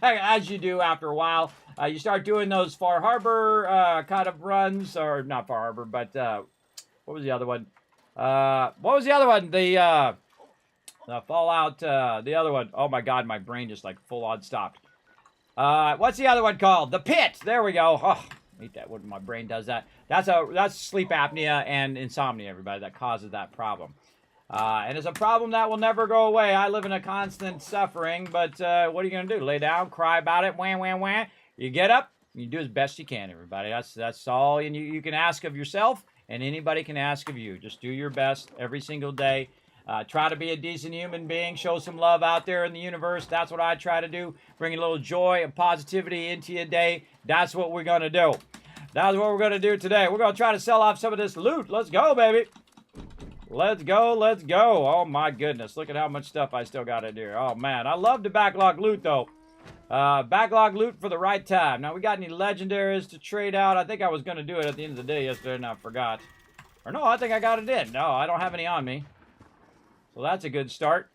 as you do after a while. You start doing those Far Harbor kind of runs, or not Far Harbor, but what was the other one? What was the other one? The Fallout, the other one. Oh my God, my brain just like full on stopped. What's the other one called? The Pit. There we go. Oh, I hate that when my brain does that. That's sleep apnea and insomnia, everybody, that causes that problem. And it's a problem that will never go away. I live in a constant suffering, but what are you going to do? Lay down, cry about it, wham, wham, wham. You get up, you do as best you can, everybody. That's all you can ask of yourself, and anybody can ask of you. Just do your best every single day. Try to be a decent human being. Show some love out there in the universe. That's what I try to do. Bring a little joy and positivity into your day. That's what we're going to do. That's what we're going to do today. We're going to try to sell off some of this loot. Let's go, baby. Let's go. Let's go. Oh, my goodness. Look at how much stuff I still got in here. Oh, man. I love to backlog loot, though. Backlog loot for the right time. Now, we got any legendaries to trade out? I think I was going to do it at the end of the day yesterday, and I forgot. Or no, I think I got it in. No, I don't have any on me. So that's a good start.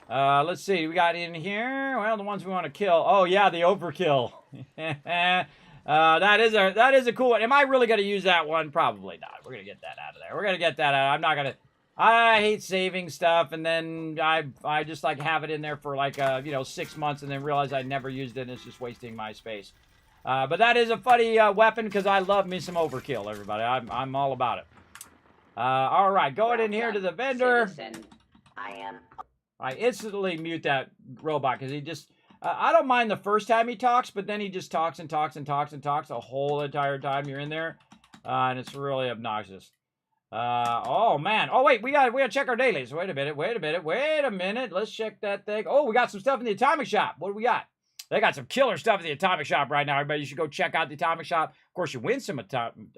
Let's see. We got in here. Well, the ones we want to kill. Oh, yeah, the overkill. That is a cool one. Am I really going to use that one? Probably not. We're going to get that out of there. We're going to get that out. I'm not going to. I hate saving stuff, and then I just like have it in there for like 6 months, and then realize I never used it, and it's just wasting my space. But that is a funny weapon because I love me some overkill, everybody. I'm all about it. All right, going in here to the vendor. I instantly mute that robot because he just. I don't mind the first time he talks, but then he just talks and talks and talks and talks the whole entire time you're in there, and it's really obnoxious. Oh man. Oh wait, we gotta check our dailies. Wait a minute. Let's check that thing. Oh, we got some stuff in the Atomic Shop. What do we got? They got some killer stuff in the Atomic Shop right now. Everybody, you should go check out the Atomic Shop. Of course, you win some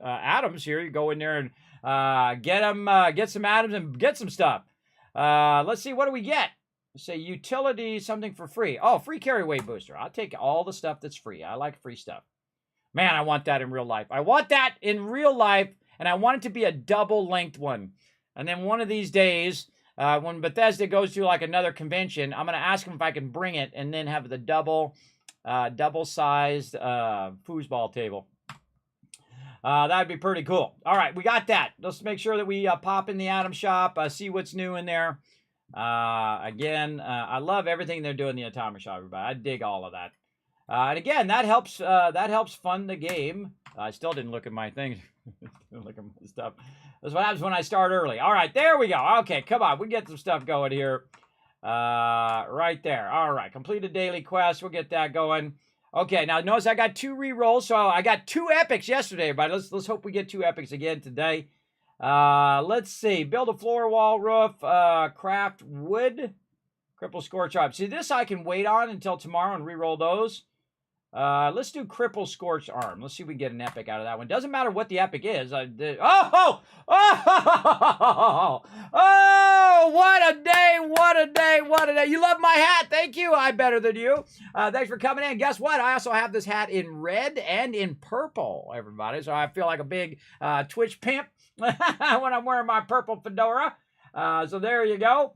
atoms here. You go in there and get some atoms and get some stuff. Let's see, what do we get? Say utility, something for free. Oh, free carry weight booster. I'll take all the stuff that's free. I like free stuff. Man, I want that in real life. I want that in real life, and I want it to be a double-length one. And then one of these days, when Bethesda goes to like another convention, I'm going to ask them if I can bring it and then have the double-sized foosball table. That'd be pretty cool. All right, we got that. Let's make sure that we pop in the Atom Shop, see what's new in there. Again, I love everything they're doing in the Atomic Shop, everybody. I dig all of that. And again, that helps fund the game. I still didn't look at my things. Look at my stuff. That's what happens when I start early. All right, there we go. Okay, come on. We get some stuff going here. Right there. All right, complete a daily quest. We'll get that going. Okay, now notice I got 2 re-rolls. So I got 2 epics yesterday, everybody. Let's hope we get 2 epics again today. Let's see. Build a floor, wall, roof, craft wood, cripple, scorch arm. See, this I can wait on until tomorrow and re-roll those. Let's do cripple, scorch arm. Let's see if we can get an epic out of that one. Doesn't matter what the epic is. Oh, what a day, what a day, what a day. You love my hat. Thank you. I'm better than you. Thanks for coming in. Guess what? I also have this hat in red and in purple, everybody. So I feel like a big Twitch pimp when I'm wearing my purple fedora. So there you go.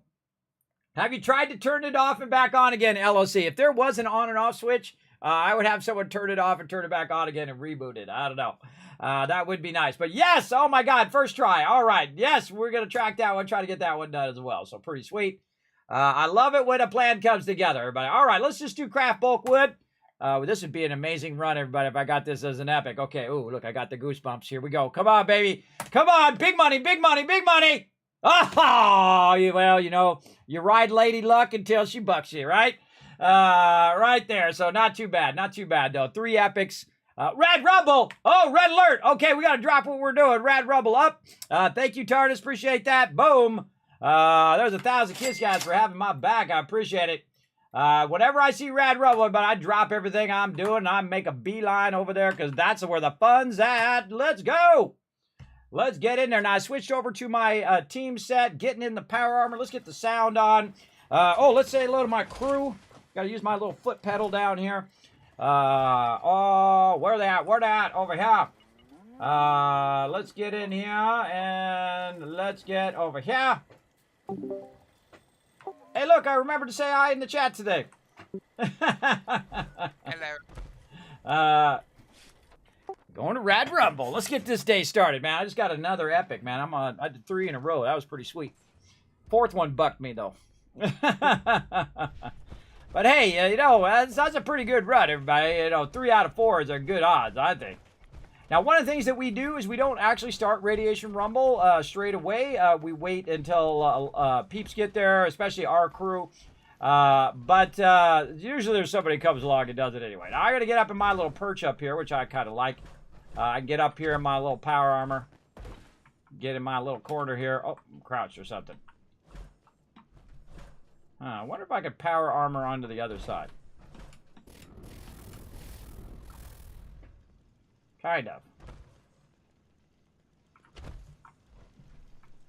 Have you tried to turn it off and back on again, LOC? If there was an on and off switch, I would have someone turn it off and turn it back on again and reboot it. I don't know. That would be nice. But yes, oh my God, first try. All right. Yes, we're going to track that one, try to get that one done as well. So pretty sweet. I love it when a plan comes together, everybody. All right, let's just do craft bulk wood. This would be an amazing run, everybody, if I got this as an epic. Okay, ooh, look, I got the goosebumps. Here we go. Come on, baby. Come on, big money, big money, big money. Oh, well, you know, you ride Lady Luck until she bucks you, right? Right there. So not too bad. Not too bad, though. 3 epics. Rad Rumble. Oh, red alert. Okay, we got to drop what we're doing. Rad Rumble up. Thank you, TARDIS. Appreciate that. Boom. There's 1,000 kiss guys for having my back. I appreciate it. Whenever I see Rad Rumble, but I drop everything I'm doing and I make a beeline over there because that's where the fun's at. Let's go. Let's get in there. Now, I switched over to my team set, getting in the power armor. Let's get the sound on. Let's say hello to my crew. Got to use my little foot pedal down here. Where they at? Where they at? Over here. Let's get in here and let's get over here. Hey, look, I remembered to say hi in the chat today. Hello. Going to Rad Rumble. Let's get this day started, man. I just got another epic, man. I did 3 in a row. That was pretty sweet. 4th one bucked me, though. But hey, you know, that's a pretty good run, everybody. You know, 3 out of 4 are good odds, I think. Now, one of the things that we do is we don't actually start Radiation Rumble straight away. We wait until peeps get there, especially our crew. But usually there's somebody who comes along and does it anyway. Now, I got to get up in my little perch up here, which I kind of like. I can get up here in my little power armor. Get in my little corner here. Oh, I'm crouched or something. I wonder if I could power armor onto the other side. Kind of.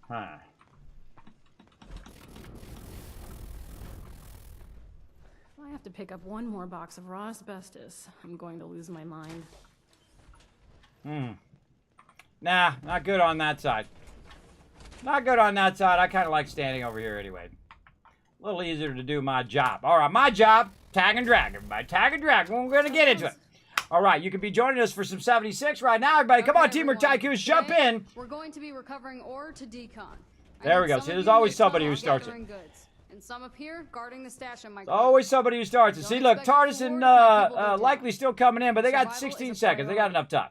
Huh. If I have to pick up one more box of raw asbestos, I'm going to lose my mind. Nah, not good on that side. Not good on that side. I kind of like standing over here anyway. A little easier to do my job. All right, my job, tag and drag, everybody. Tag and drag. We're going to get into it. All right, you can be joining us for some 76 right now, everybody. Come on, Teamwork Tycoons, jump in. We're going to be recovering ore to decon. There we go. See, there's always somebody who starts it. And some up here guarding the stash on my Always somebody who starts it. See, look, TARDIS and Likely still coming in, but they got 16 seconds. They got enough time.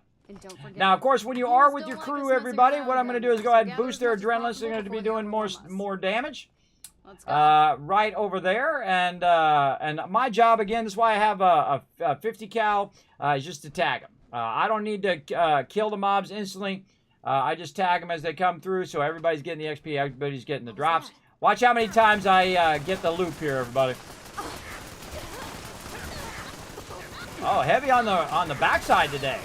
Now, of course, when you are with your crew, everybody, what I'm going to do is go ahead and boost their adrenaline, so they're going to be doing more damage. Right over there, and my job again. This is why I have a 50 cal, is just to tag them. I don't need to kill the mobs instantly. I just tag them as they come through, so everybody's getting the XP, everybody's getting the drops. Watch how many times I get the loop here, everybody. Oh, heavy on the backside today.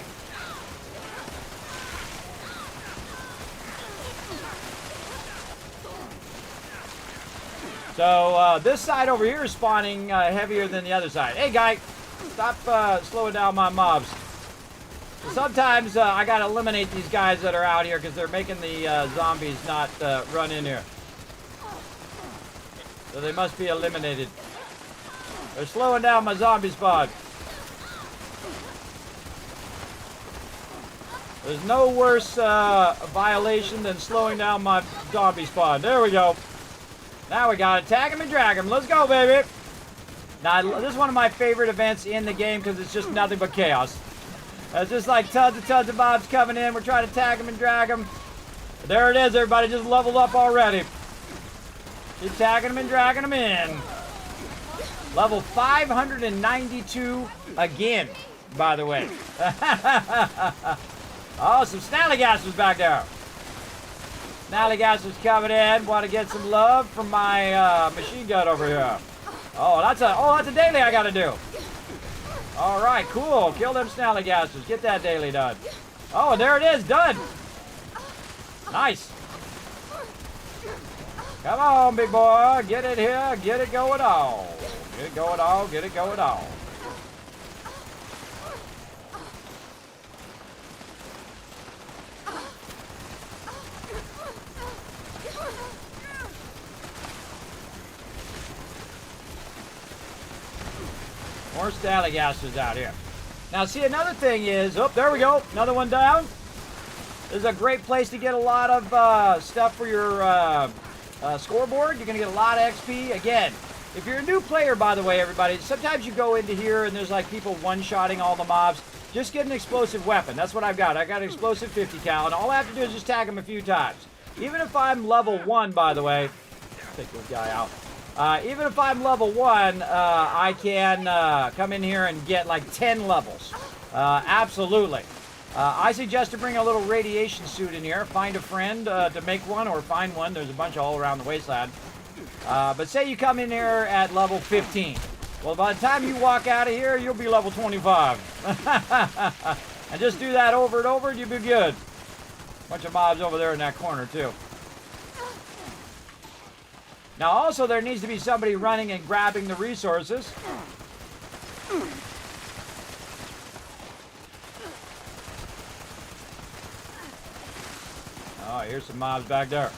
So this side over here is spawning heavier than the other side. Hey, guy, stop slowing down my mobs. So sometimes I gotta eliminate these guys that are out here because they're making the zombies not run in here. So they must be eliminated. They're slowing down my zombie spawn. There's no worse violation than slowing down my zombie spawn. There we go. Now we got it. Tag him and drag him. Let's go, baby. Now, this is one of my favorite events in the game because it's just nothing but chaos. It's just like tons of mobs coming in. We're trying to tag them and drag them. There it is, everybody. Just leveled up already. Keep tagging them and dragging them in. Level 592 again, by the way. Oh, some snallygassers back there. Snallygassers coming in. Want to get some love from my machine gun over here. Oh, that's a daily I got to do. All right, cool. Kill them snallygassers. Get that daily done. Oh, there it is. Done. Nice. Come on, big boy. Get it here. Get it going on. Get it going on. Get it going on. More snallygassers out here. Now, see, another thing is, oh, there we go. Another one down. This is a great place to get a lot of stuff for your scoreboard. You're going to get a lot of XP. Again, if you're a new player, by the way, everybody, sometimes you go into here and there's like people one-shotting all the mobs. Just get an explosive weapon. That's what I've got. I got an explosive 50 cal, and all I have to do is just tag them a few times. Even if I'm level 1, by the way, take this guy out. Even if I'm level 1, I can come in here and get like 10 levels. Absolutely. I suggest to bring a little radiation suit in here. Find a friend to make one, or find one. There's a bunch all around the wasteland. But say you come in here at level 15. Well, by the time you walk out of here, you'll be level 25. And just do that over and over, and you'll be good. Bunch of mobs over there in that corner, too. Now, also, there needs to be somebody running and grabbing the resources. Oh, here's some mobs back there.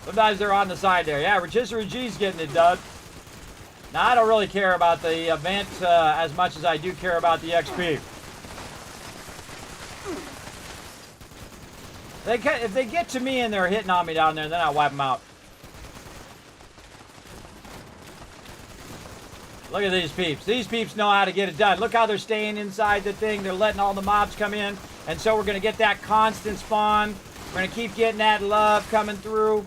Sometimes they're on the side there. Yeah, Rotisserie G's getting it done. Now, I don't really care about the event as much as I do care about the XP. If they get to me and they're hitting on me down there, then I'll wipe them out. Look at these peeps. These peeps know how to get it done. Look how they're staying inside the thing. They're letting all the mobs come in. And so we're going to get that constant spawn. We're going to keep getting that love coming through.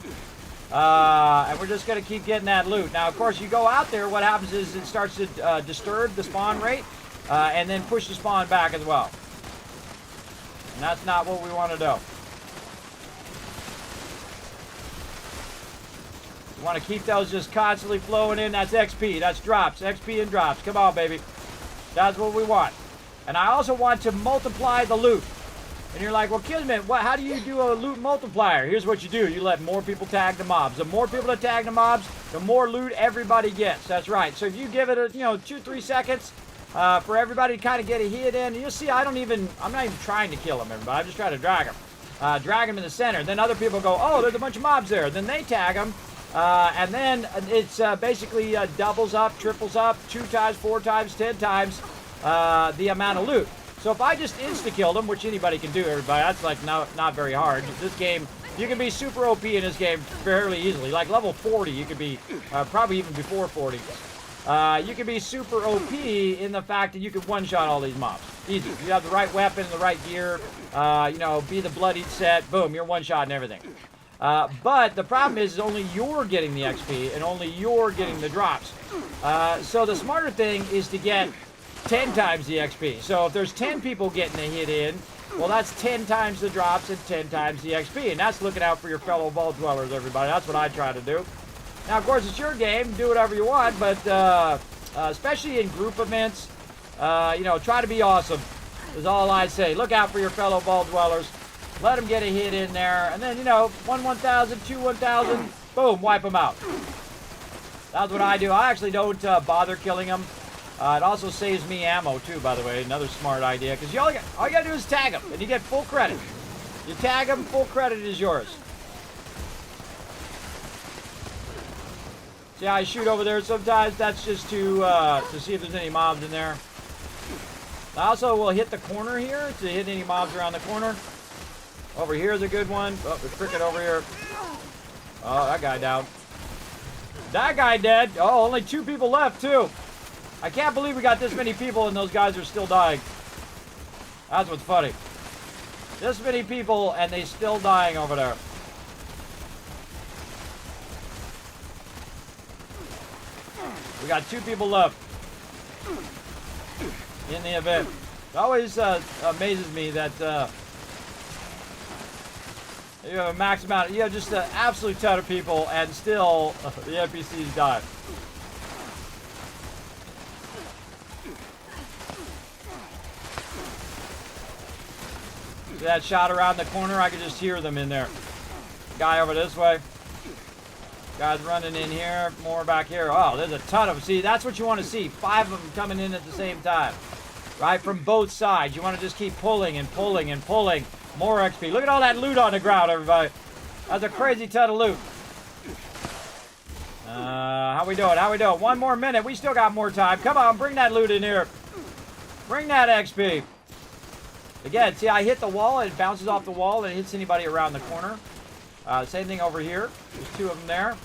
And we're just going to keep getting that loot. Now, of course, you go out there, what happens is it starts to disturb the spawn rate. And then push the spawn back as well. And that's not what we want to do. You want to keep those just constantly flowing in. That's XP. That's drops. XP and drops. Come on, baby. That's what we want. And I also want to multiply the loot. And you're like, well, Kismet, how do you do a loot multiplier? Here's what you do. You let more people tag the mobs. The more people that tag the mobs, the more loot everybody gets. That's right. So if you give it, 2-3 seconds for everybody to kind of get a hit in, you'll see I'm not even trying to kill them, everybody. I'm just trying to drag them. Drag them in the center. Then other people go, oh, there's a bunch of mobs there. Then they tag them. And then it's basically doubles up, triples up, 2 times, 4 times, 10 times the amount of loot. So if I just insta-kill them, which anybody can do, everybody, that's like not very hard. This game, you can be super OP in this game fairly easily. Like level 40, you could be, probably even before 40. You can be super OP in the fact that you can one-shot all these mobs. Easy. You have the right weapon, the right gear, you know, be the bloodied set, boom, you're one-shotting everything. But the problem is only you're getting the XP and only you're getting the drops. So the smarter thing is to get 10 times the XP. So if there's 10 people getting a hit in, well, that's 10 times the drops and 10 times the XP. And that's looking out for your fellow vault dwellers, everybody. That's what I try to do. Now, of course, it's your game. Do whatever you want. But especially in group events, you know, try to be awesome is all I say. Look out for your fellow vault dwellers. Let them get a hit in there. And then, you know, 1,000, 1,000, boom, wipe them out. That's what I do. I actually don't bother killing them. It also saves me ammo, too, by the way. Another smart idea. Because all you got to do is tag them, and you get full credit. You tag them, full credit is yours. See how I shoot over there sometimes? That's just to see if there's any mobs in there. I also will hit the corner here to hit any mobs around the corner. Over here is a good one. Oh, there's cricket over here. Oh, that guy down. That guy dead. Oh, only 2 people left, too. I can't believe we got this many people and those guys are still dying. That's what's funny. This many people and they still dying over there. We got 2 people left in the event. It always amazes me that you have a max amount. You have just an absolute ton of people and still the NPCs die. See that shot around the corner? I could just hear them in there. Guy over this way. Guys running in here. More back here. Oh, there's a ton of them. See, that's what you want to see. 5 of them coming in at the same time. Right? From both sides. You want to just keep pulling and pulling and pulling. More XP. Look at all that loot on the ground, everybody. That's a crazy ton of loot. How we doing? How we doing? 1 more minute. We still got more time. Come on, bring that loot in here. Bring that XP. Again, see, I hit the wall, and it bounces off the wall, and it hits anybody around the corner. Same thing over here. There's 2 of them there.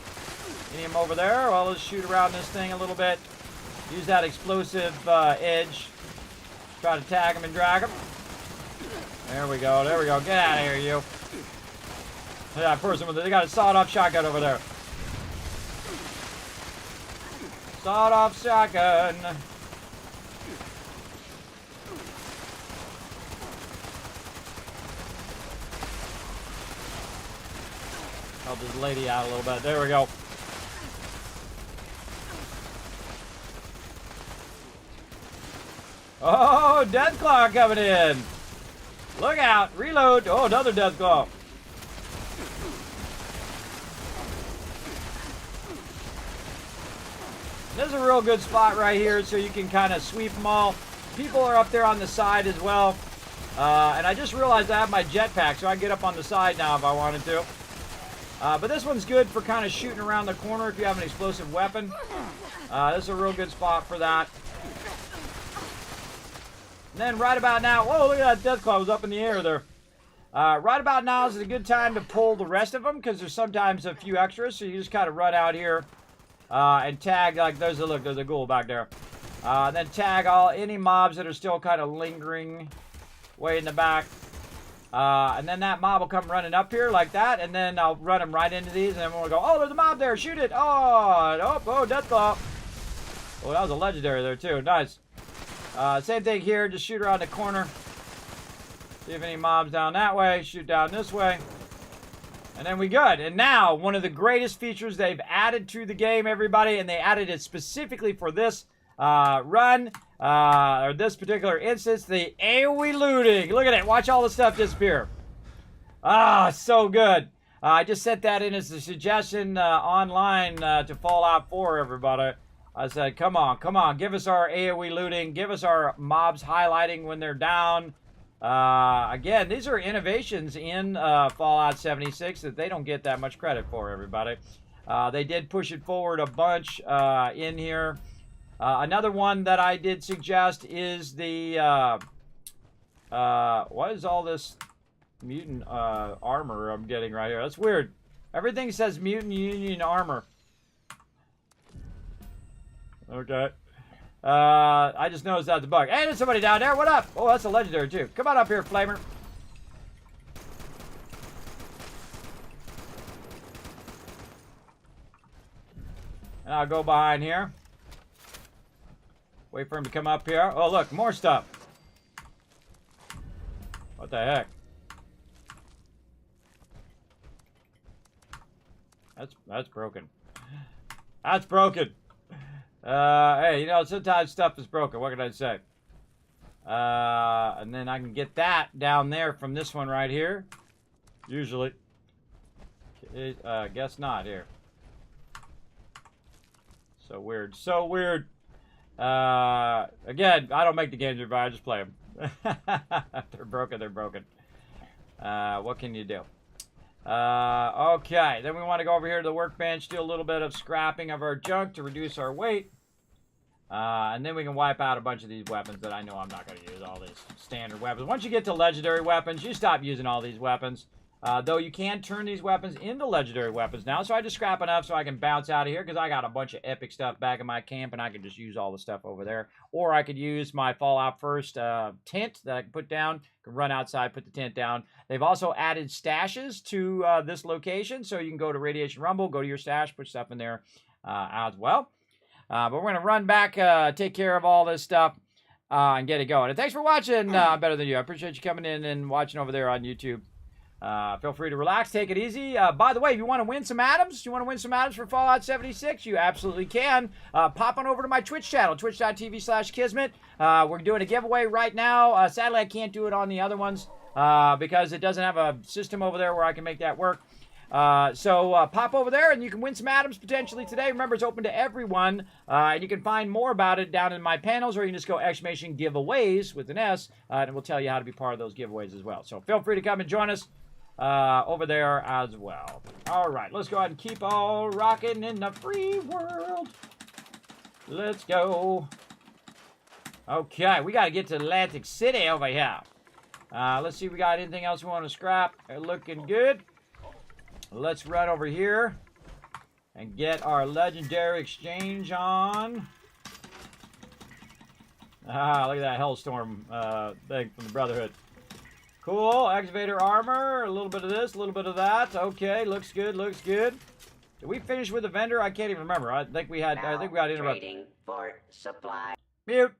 Any of them over there? Well, let's shoot around this thing a little bit. Use that explosive edge. Try to tag them and drag them. There we go. There we go. Get out of here, you. Look at that person with it. They got a sawed-off shotgun over there. Sawed-off shotgun. Help this lady out a little bit. There we go. Oh, Deathclaw coming in. Look out. Reload. Oh, another Deathclaw. This is a real good spot right here so you can kind of sweep them all. People are up there on the side as well. And I just realized I have my jetpack, so I can get up on the side now if I wanted to. But this one's good for kind of shooting around the corner if you have an explosive weapon. This is a real good spot for that. And then right about now, whoa, look at that Deathclaw was up in the air there. Right about now is a good time to pull the rest of them because there's sometimes a few extras. So you just kind of run out here and tag, like there's a ghoul back there. And then tag any mobs that are still kind of lingering way in the back. And then that mob will come running up here like that, and then I'll run them right into these, and then we'll go, oh, there's a mob there, shoot it! Oh, Deathclaw. Oh, that was a legendary there, too. Nice. Same thing here, just shoot around the corner. See if any mobs down that way, shoot down this way. And then we good. And now, one of the greatest features they've added to the game, everybody, and they added it specifically for this run, or this particular instance, the AoE looting. Look at it. Watch all the stuff disappear. So good. I just sent that in as a suggestion online to Fallout 4, everybody. I said, come on, give us our AoE looting, give us our mobs highlighting when they're down. Again, these are innovations in Fallout 76 that they don't get that much credit for, everybody. They did push it forward a bunch in here. Another one that I did suggest is the... what is all this mutant armor I'm getting right here? That's weird. Everything says mutant union armor. Okay. I just noticed that's a bug. Hey, there's somebody down there. What up? Oh, that's a legendary too. Come on up here, Flamer. And I'll go behind here. Wait for him to come up here. Oh, look, more stuff. What the heck? That's broken. That's broken. Hey, you know, sometimes stuff is broken. What can I say? And then I can get that down there from this one right here. Usually. Guess not here. So weird. So weird. Again, I don't make the games, everybody. I just play them. If they're broken, they're broken. What can you do? Okay, then we want to go over here to the workbench, do a little bit of scrapping of our junk to reduce our weight. And then we can wipe out a bunch of these weapons that I know I'm not going to use, all these standard weapons. Once you get to legendary weapons, you stop using all these weapons. Though you can turn these weapons into legendary weapons now, so I just scrap enough so I can bounce out of here, because I got a bunch of epic stuff back in my camp, and I can just use all the stuff over there. Or I could use my Fallout First tent that I can put down, can run outside, put the tent down. They've also added stashes to this location, so you can go to Radiation Rumble, go to your stash, put stuff in there as well. But we're going to run back, take care of all this stuff, and get it going. And thanks for watching Better Than You. I appreciate you coming in and watching over there on YouTube. Feel free to relax, take it easy. By the way, if you want to win some atoms, for Fallout 76, you absolutely can. Pop on over to my Twitch channel, twitch.tv/Kismet. We're doing a giveaway right now. Sadly, I can't do it on the other ones because it doesn't have a system over there where I can make that work. So pop over there and you can win some atoms potentially today. Remember, it's open to everyone. And you can find more about it down in my panels, or you can just go !giveaways with an S, and it will tell you how to be part of those giveaways as well. So feel free to come and join us over there as well. All right, let's go ahead and keep all rocking in the free world. Let's go. Okay, we got to get to Atlantic City over here. Let's see if we got anything else we want to scrap. They're looking good. Let's run over here and get our legendary exchange on. Ah, look at that Hellstorm thing from the Brotherhood. Cool. Excavator armor. A little bit of this, a little bit of that. Okay, looks good, looks good. Did we finish with the vendor? I can't even remember. I think we got interrupted. Trading for supply. Mute.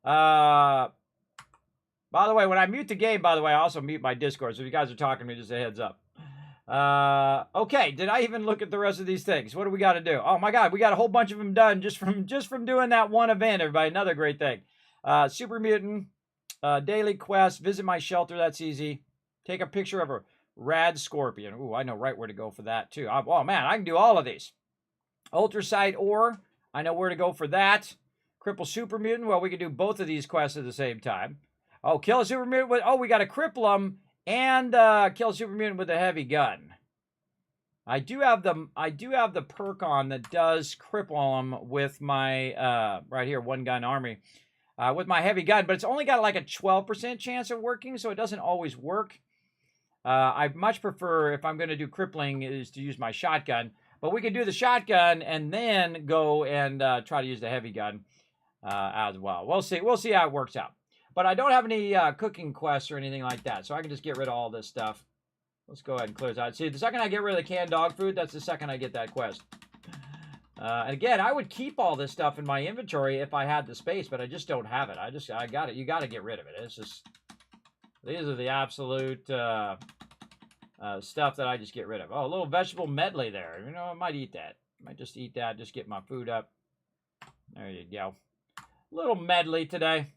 By the way, when I mute the game, by the way, I also mute my Discord. So if you guys are talking to me, just a heads up. Okay, did I even look at the rest of these things? What do we got to do? Oh my God, we got a whole bunch of them done just from doing that one event, everybody. Another great thing. Super Mutant, daily quest, visit my shelter, that's easy. Take a picture of a rad scorpion. Ooh, I know right where to go for that too. Oh man, I can do all of these. Ultrasite ore, I know where to go for that. Cripple Super Mutant, well, we can do both of these quests at the same time. Oh, kill a Super Mutant with, oh, we got to cripple them and kill a Super Mutant with a heavy gun. I do have the perk on that does cripple them with my right here, one gun army. With my heavy gun, but it's only got like a 12% chance of working, so it doesn't always work. I much prefer, if I'm going to do crippling, is to use my shotgun. But we can do the shotgun and then go and try to use the heavy gun as well. We'll see. We'll see how it works out. But I don't have any cooking quests or anything like that, so I can just get rid of all this stuff. Let's go ahead and clear this out. See, the second I get rid of the canned dog food, that's the second I get that quest. And again, I would keep all this stuff in my inventory if I had the space, but I just don't have it. I got it. You got to get rid of it. It's just, these are the absolute stuff that I just get rid of. Oh, a little vegetable medley there. You know, I might eat that. I might just eat that, just get my food up. There you go. Little medley today.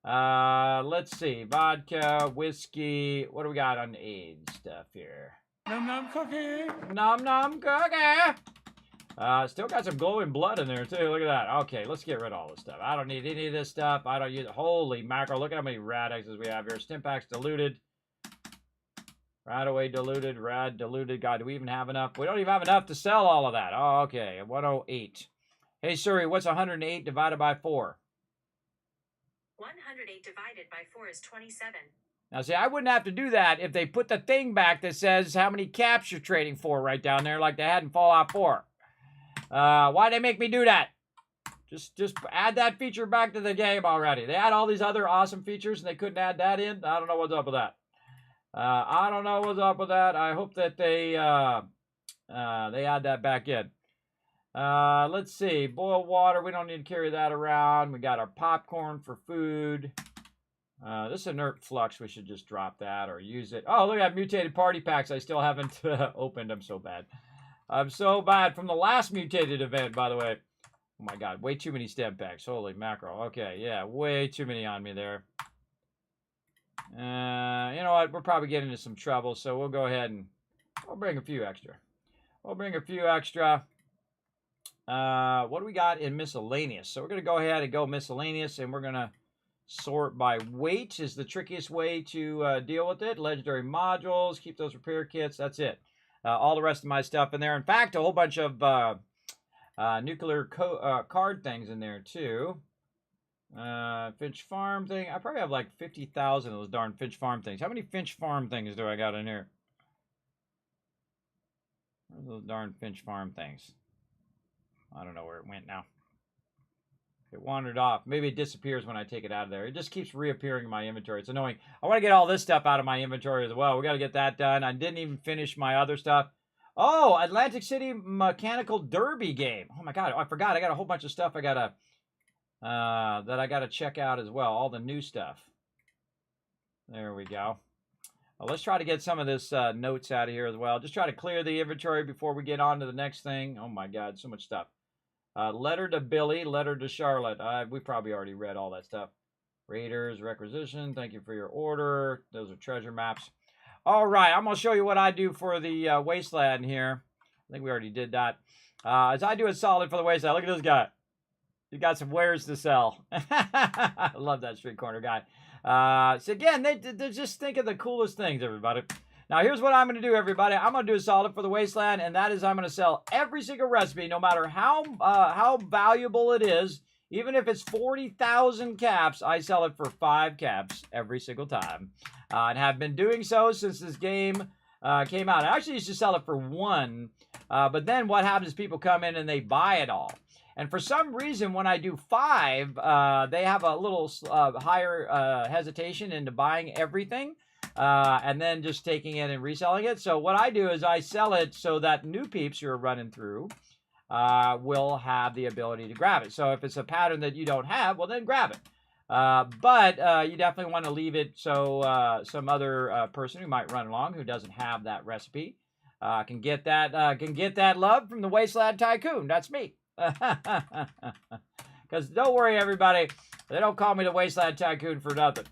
Let's see. Vodka, whiskey. What do we got on the AIDS stuff here? Nom nom cookie. Nom nom cookie. Still got some glowing blood in there, too. Look at that. Okay, let's get rid of all this stuff. I don't need any of this stuff. I don't use it. Holy mackerel. Look at how many Radexes we have here. Stimpaks diluted. Right away diluted, rad diluted. God, do we even have enough? We don't even have enough to sell all of that. Oh, okay. 108. Hey, Siri, what's 108 divided by 4? 108 divided by 4 is 27. Now, see, I wouldn't have to do that if they put the thing back that says how many caps you're trading for right down there like they had in Fallout 4. Why'd they make me do that? Just add that feature back to the game already. They had all these other awesome features and they couldn't add that in. I don't know what's up with that. I don't know what's up with that. I hope that they add that back in. Let's see. Boiled water. We don't need to carry that around. We got our popcorn for food. This inert flux. We should just drop that or use it. Oh, look at mutated party packs. I still haven't opened. I'm so bad. I'm so bad. From the last mutated event, by the way. Oh my God. Way too many stem packs. Holy mackerel. Okay. Yeah. Way too many on me there. You know what? We're probably getting into some trouble, so we'll go ahead and we'll bring a few extra. We'll bring a few extra. What do we got in miscellaneous? So we're going to go ahead and go miscellaneous, and we're going to sort by weight is the trickiest way to deal with it. Legendary modules, keep those repair kits. That's it. All the rest of my stuff in there. In fact, a whole bunch of nuclear card things in there, too. Finch Farm thing. I probably have like 50,000 of those darn Finch Farm things. How many Finch Farm things do I got in here? Where's those darn Finch Farm things? I don't know where it went now. It wandered off. Maybe it disappears when I take it out of there. It just keeps reappearing in my inventory. It's annoying. I want to get all this stuff out of my inventory as well. We got to get that done. I didn't even finish my other stuff. Oh, Atlantic City Mechanical Derby game. Oh my God, I forgot. I got a whole bunch of stuff I gotta that I gotta check out as well. All the new stuff. There we go. Well, let's try to get some of this notes out of here as well. Just try to clear the inventory before we get on to the next thing. Oh my God, so much stuff. Letter to Billy, letter to Charlotte. We probably already read all that stuff. Raiders, requisition. Thank you for your order. Those are treasure maps. All right, I'm going to show you what I do for the wasteland here. I think we already did that. As I do a solid for the wasteland. Look at this guy. He got some wares to sell. I love that street corner guy. So again, they just think of the coolest things, everybody. Now, here's what I'm going to do, everybody. I'm going to do a solid for the wasteland, and that is I'm going to sell every single recipe, no matter how valuable it is. Even if it's 40,000 caps, I sell it for 5 caps every single time. And have been doing so since this game came out. I actually used to sell it for 1, but then what happens is people come in and they buy it all. And for some reason, when I do 5, they have a little higher hesitation into buying everything and then just taking it and reselling it. So what I do is I sell it so that new peeps who are running through will have the ability to grab it. So if it's a pattern that you don't have, well, then grab it. But you definitely want to leave it so some other person who might run along who doesn't have that recipe can get that love from the Wasteland Tycoon. That's me. Because don't worry, everybody, they don't call me the Wasteland Tycoon for nothing.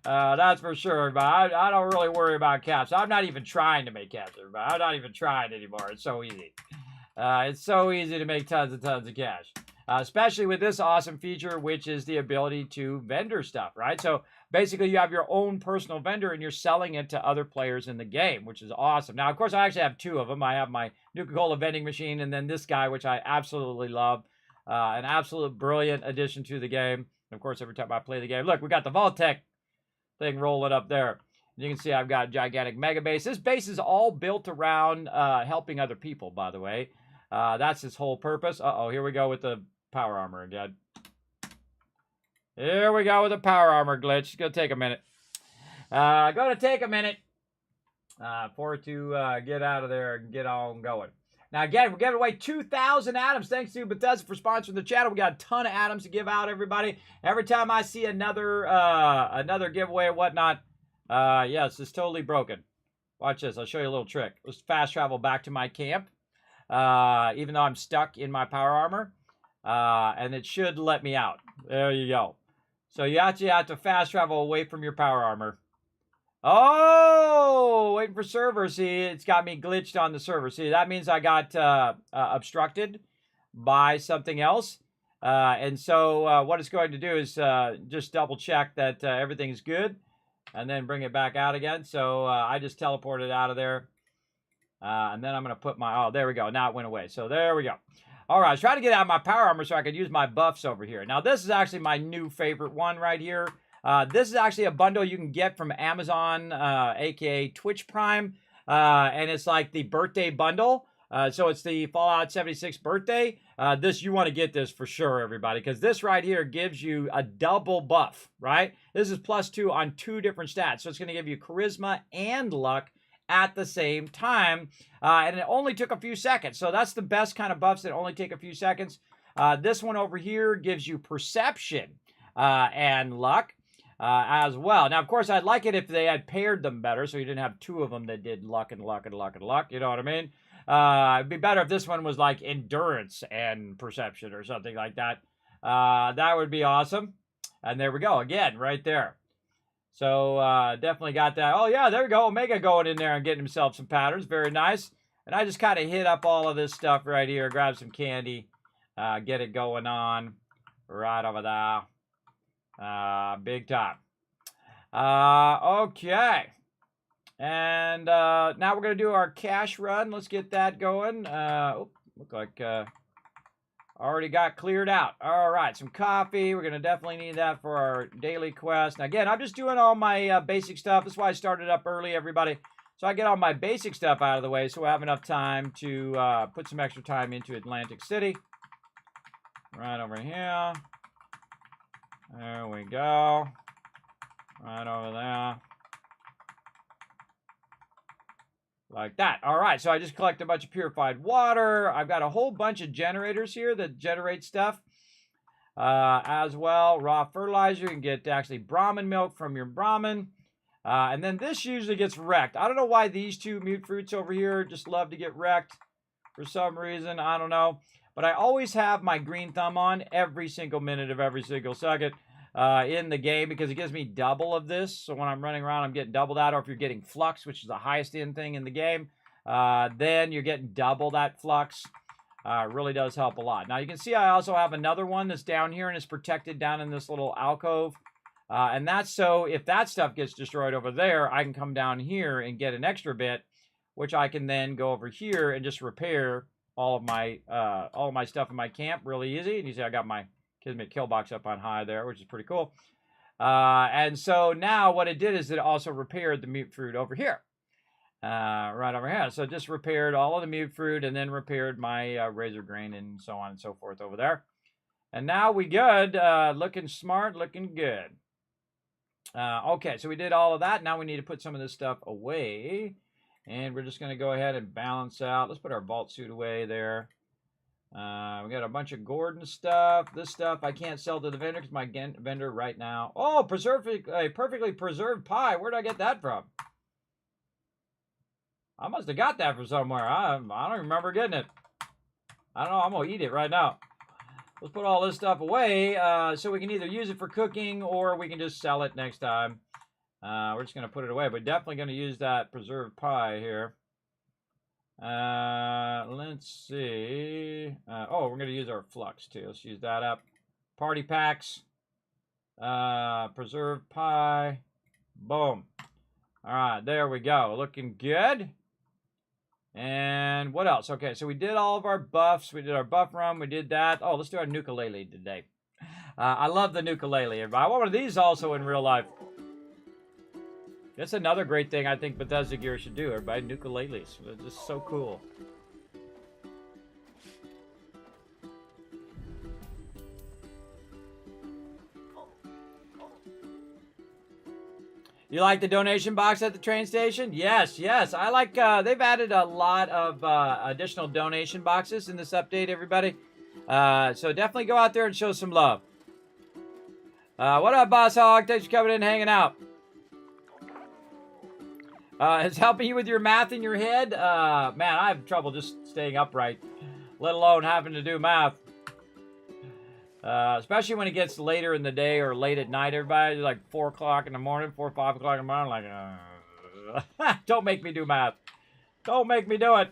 That's for sure. But I don't really worry about caps. I'm not even trying to make caps, everybody. I'm not even trying anymore. It's so easy. It's so easy to make tons and tons of cash. Especially with this awesome feature, which is the ability to vendor stuff, right? So basically you have your own personal vendor and you're selling it to other players in the game, which is awesome. Now, of course, I actually have 2 of them. I have my Nuka-Cola vending machine and then this guy, which I absolutely love. An absolute brilliant addition to the game. And of course, every time I play the game, look, we got the Vault-Tec thing rolling up there. You can see I've got a gigantic mega base. This base is all built around helping other people, by the way. That's its whole purpose. Uh-oh, here we go with the power armor again. Here we go with the power armor glitch. It's going to take a minute. Going to take a minute for it to get out of there and get on going. Now, again, we're giving away 2,000 atoms. Thanks to Bethesda for sponsoring the channel. We got a ton of atoms to give out, everybody. Every time I see another giveaway or whatnot, yes, it's totally broken. Watch this. I'll show you a little trick. Let's fast travel back to my camp, even though I'm stuck in my power armor. And it should let me out. There you go. So you actually have to fast travel away from your power armor. Oh, waiting for server. See, it's got me glitched on the server. See, that means I got obstructed by something else. And so what it's going to do is just double check that everything's good. and then bring it back out again. So I just teleported out of there. And then I'm going to put my, oh, there we go. Now it went away. So there we go. All right, I was trying to get out of my power armor so I could use my buffs over here. Now, this is actually my new favorite one right here. This is actually a bundle you can get from Amazon, a.k.a. Twitch Prime. And it's like the birthday bundle. So it's the Fallout 76 birthday. You want to get this for sure, everybody, because this right here gives you a double buff, right? This is +2 on 2 different stats. So it's going to give you charisma and luck at the same time, and it only took a few seconds. So that's the best kind of buffs that only take a few seconds. This one over here gives you perception and luck as well. Now, of course, I'd like it if they had paired them better, so you didn't have 2 of them that did luck and luck and luck and luck. You know what I mean? It'd be better if this one was like endurance and perception or something like that. That would be awesome. And there we go again, right there. So definitely got that. Oh, yeah, there we go. Omega going in there and getting himself some patterns. Very nice. And I just kind of hit up all of this stuff right here. Grab some candy. Get it going on right over there. Big time. Okay. And now we're going to do our cash run. Let's get that going. Look like already got cleared out. All right, some coffee. We're going to definitely need that for our daily quest. Now, again, I'm just doing all my basic stuff. That's why I started up early, everybody. So I get all my basic stuff out of the way so we'll have enough time to put some extra time into Atlantic City. Right over here. There we go. Right over there. Like that. All right, so I just collect a bunch of purified water. I've got a whole bunch of generators here that generate stuff as well. Raw fertilizer. You can get actually Brahmin milk from your Brahmin. And then this usually gets wrecked. I don't know why these 2 mute fruits over here just love to get wrecked for some reason. I don't know. But I always have my green thumb on every single minute of every single second in the game because it gives me double of this. So when I'm running around, I'm getting double that. Or if you're getting flux, which is the highest end thing in the game, then you're getting double that flux. It really does help a lot. Now you can see I also have another one that's down here and is protected down in this little alcove. And that's so if that stuff gets destroyed over there, I can come down here and get an extra bit, which I can then go over here and just repair all of my stuff in my camp really easy. And you see I got my Kismet kill box up on high there, which is pretty cool. And so now what it did is it also repaired the mute fruit over here. Right over here. So it just repaired all of the mute fruit and then repaired my razor grain and so on and so forth over there. And now we good. Looking smart, looking good. Okay, so we did all of that. Now we need to put some of this stuff away. And we're just going to go ahead and balance out. Let's put our vault suit away there. We got a bunch of Gordon stuff. This stuff I can't sell to the vendor because my vendor right now. Oh, perfectly preserved pie. Where did I get that from? I must have got that from somewhere. I don't remember getting it. I don't know. I'm going to eat it right now. Let's put all this stuff away so we can either use it for cooking or we can just sell it next time. We're just going to put it away, but definitely going to use that preserved pie here. Let's see. Oh, we're going to use our flux too. Let's use that up. Party packs. Preserved pie. Boom. All right, there we go. Looking good. And what else? Okay, so we did all of our buffs. We did our buff run. We did that. Oh, let's do our ukulele today. I love the ukulele. I want one of these also in real life. That's another great thing I think Bethesda Gear should do. Everybody, ukuleles. They're just so cool. You like the donation box at the train station? Yes, yes. I like, they've added a lot of additional donation boxes in this update, everybody. So definitely go out there and show some love. What up, Boss Hog? Thanks for coming in and hanging out. It's helping you with your math in your head? Man, I have trouble just staying upright, let alone having to do math. Especially when it gets later in the day or late at night, everybody. Like 4 o'clock in the morning, 4 or 5 o'clock in the morning. Like, don't make me do math. Don't make me do it.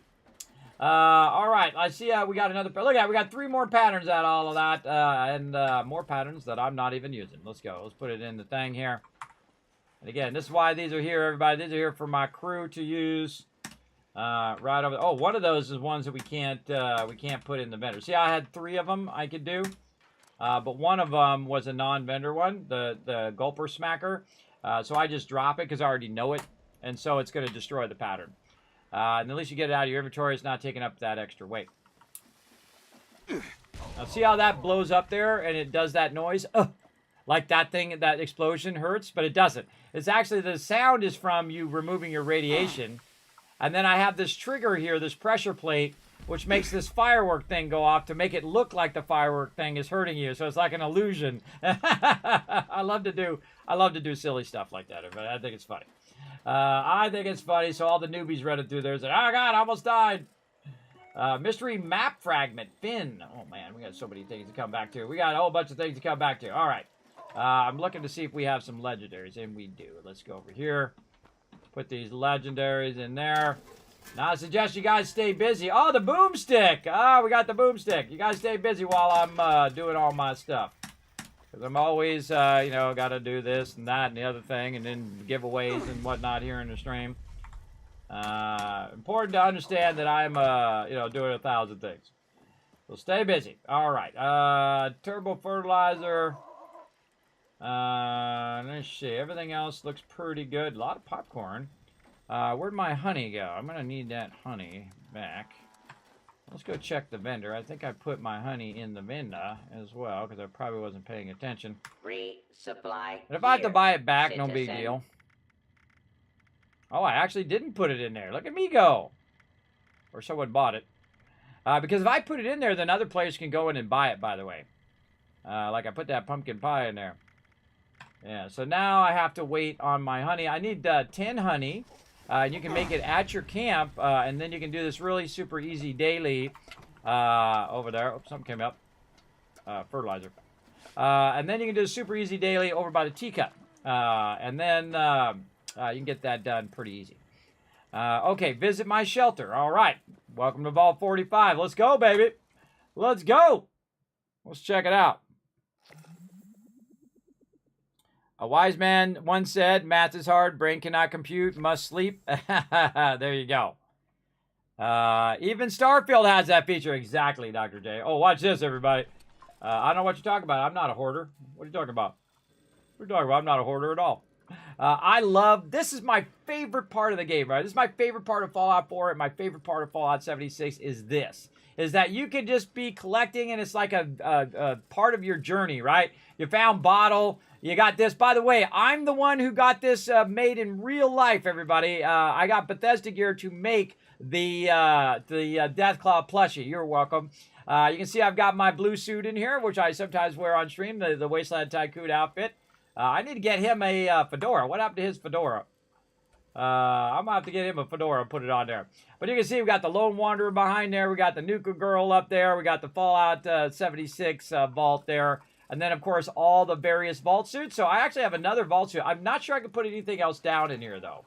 All right, I see we got another. Look at we got 3 more patterns out of all of that. And more patterns that I'm not even using. Let's go. Let's put it in the thing here. And again, this is why these are here, everybody. These are here for my crew to use. Right over. Oh, one of those is ones that we can't put in the vendor. See, I had 3 of them I could do, but one of them was a non-vendor one, the gulper smacker. So I just drop it because I already know it, and so it's going to destroy the pattern. And at least you get it out of your inventory. It's not taking up that extra weight. Now see how that blows up there and it does that noise? Like that thing, that explosion hurts, but it doesn't. It's actually, the sound is from you removing your radiation. And then I have this trigger here, this pressure plate, which makes this firework thing go off to make it look like the firework thing is hurting you. So it's like an illusion. I love to do silly stuff like that. I think it's funny. I think it's funny. So all the newbies read it through there and said, "Oh God, I almost died." Mystery map fragment, Finn. Oh man, we got so many things to come back to. We got a whole bunch of things to come back to. All right. I'm looking to see if we have some legendaries, and we do. Let's go over here. Put these legendaries in there. Now I suggest you guys stay busy. Oh, the boomstick. Ah, we got the boomstick. You guys stay busy while I'm doing all my stuff. Because I'm always, you know, got to do this and that and the other thing, and then giveaways and whatnot here in the stream. Important to understand that I'm, you know, doing 1,000 things. So stay busy. All right. Turbo fertilizer. Let's see. Everything else looks pretty good. A lot of popcorn. Where'd my honey go? I'm going to need that honey back. Let's go check the vendor. I think I put my honey in the vendor as well because I probably wasn't paying attention. Resupply. And if I have to buy it back, no citizen. big deal. Oh, I actually didn't put it in there. Look at me go. Or someone bought it. Because if I put it in there, then other players can go in and buy it, by the way. Like I put that pumpkin pie in there. Yeah, so now I have to wait on my honey. I need 10 honey. And you can make it at your camp. And then you can do this really super easy daily over there. Oops, something came up. Fertilizer. And then you can do a super easy daily over by the teacup. And then you can get that done pretty easy. Okay, visit my shelter. All right. Welcome to Vault 45. Let's go, baby. Let's go. Let's check it out. A wise man once said, math is hard, brain cannot compute, must sleep. There you go. Even Starfield has that feature. Exactly, Dr. J. Oh, watch this, everybody. I don't know what you're talking about. I'm not a hoarder. What are you talking about? What are you talking about? I'm not a hoarder at all. I love, this is my favorite part of the game, right? This is my favorite part of Fallout 4 and my favorite part of Fallout 76 is this. Is that you can just be collecting and it's like a part of your journey, right? You found bottle, you got this. By the way, I'm the one who got this made in real life, everybody. I got Bethesda gear to make the Deathclaw plushie. You're welcome. You can see I've got my blue suit in here, which I sometimes wear on stream, the Wasteland Tycoon outfit. I need to get him a fedora. What happened to his fedora? I'm going to have to get him a fedora and put it on there. But you can see we got the Lone Wanderer behind there. We got the Nuka Girl up there. We got the Fallout 76 vault there. And then, of course, all the various vault suits. So I actually have another vault suit. I'm not sure I can put anything else down in here, though.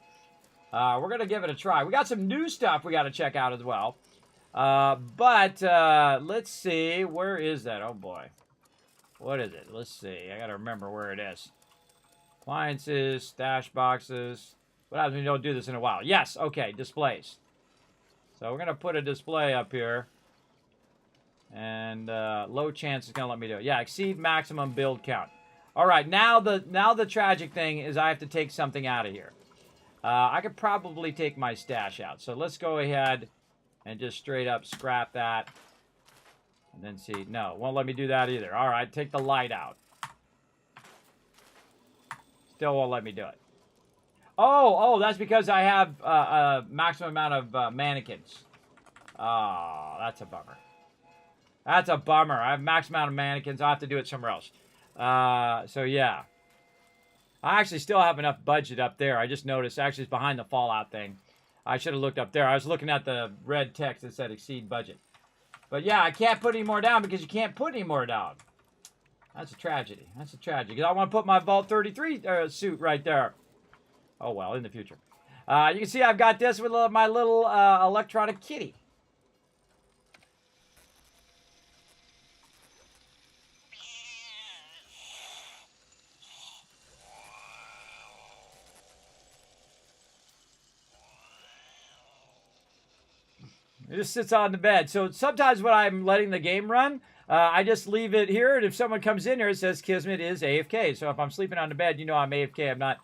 We're going to give it a try. We got some new stuff we got to check out as well. But let's see. Where is that? Oh, boy. What is it? Let's see. I got to remember where it is. Appliances, stash boxes. What happens when you don't do this in a while? Yes, okay, displays. So we're going to put a display up here. And low chance is going to let me do it. Yeah, exceed maximum build count. All right, now the tragic thing is I have to take something out of here. I could probably take my stash out. So let's go ahead and just straight up scrap that. And then see. No, won't let me do that either. All right, take the light out. Still won't let me do it. Oh, that's because I have a maximum amount of mannequins. Oh, that's a bummer. That's a bummer. I have max amount of mannequins. I'll have to do it somewhere else. So, yeah. I actually still have enough budget up there. I just noticed. Actually, it's behind the Fallout thing. I should have looked up there. I was looking at the red text that said exceed budget. But, yeah, I can't put any more down because you can't put any more down. That's a tragedy. That's a tragedy. Because I want to put my Vault 33 suit right there. Oh, well, in the future. You can see I've got this with my little electronic kitty. It just sits on the bed. So sometimes when I'm letting the game run, I just leave it here. And if someone comes in here, it says Kismet is AFK. So if I'm sleeping on the bed, you know I'm AFK. I'm not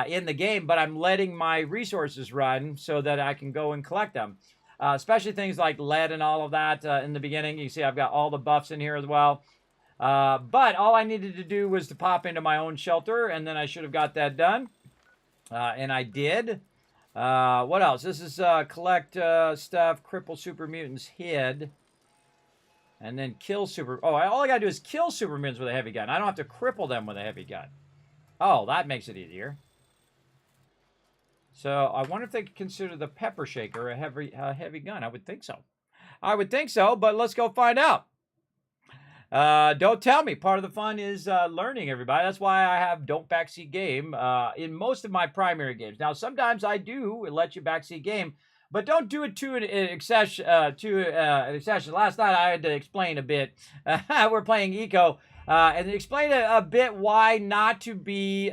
in the game, but I'm letting my resources run so that I can go and collect them. Especially things like lead and all of that in the beginning. You see I've got all the buffs in here as well. But all I needed to do was to pop into my own shelter, and then I should have got that done. And I did. What else? This is collect stuff, cripple super mutants' head, and then kill super... Oh, all I gotta do is kill super mutants with a heavy gun. I don't have to cripple them with a heavy gun. Oh, that makes it easier. So I wonder if they could consider the pepper shaker a heavy gun. I would think so. I would think so, but let's go find out. Don't tell me. Part of the fun is learning, everybody. That's why I have don't backseat game in most of my primary games. Now, sometimes I do let you backseat game, but don't do it to an excession. Last night I had to explain a bit. We're playing Eco. And explain a bit why not to be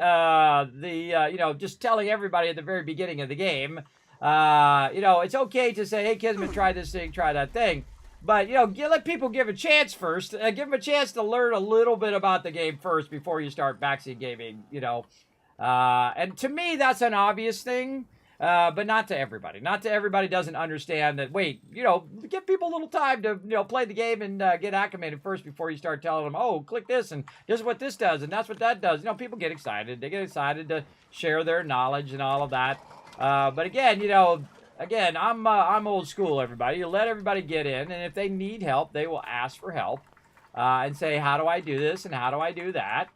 just telling everybody at the very beginning of the game. It's okay to say, hey, Kismet, try this thing, try that thing. But, let people give a chance first. Give them a chance to learn a little bit about the game first before you start backseat gaming, And to me, that's an obvious thing. But not to everybody. Not to everybody doesn't understand that, wait, give people a little time to, play the game and get acclimated first before you start telling them, oh, click this, and this is what this does, and that's what that does. People get excited. They get excited to share their knowledge and all of that. But again, I'm old school, everybody. You let everybody get in, and if they need help, they will ask for help and say, how do I do this, and how do I do that?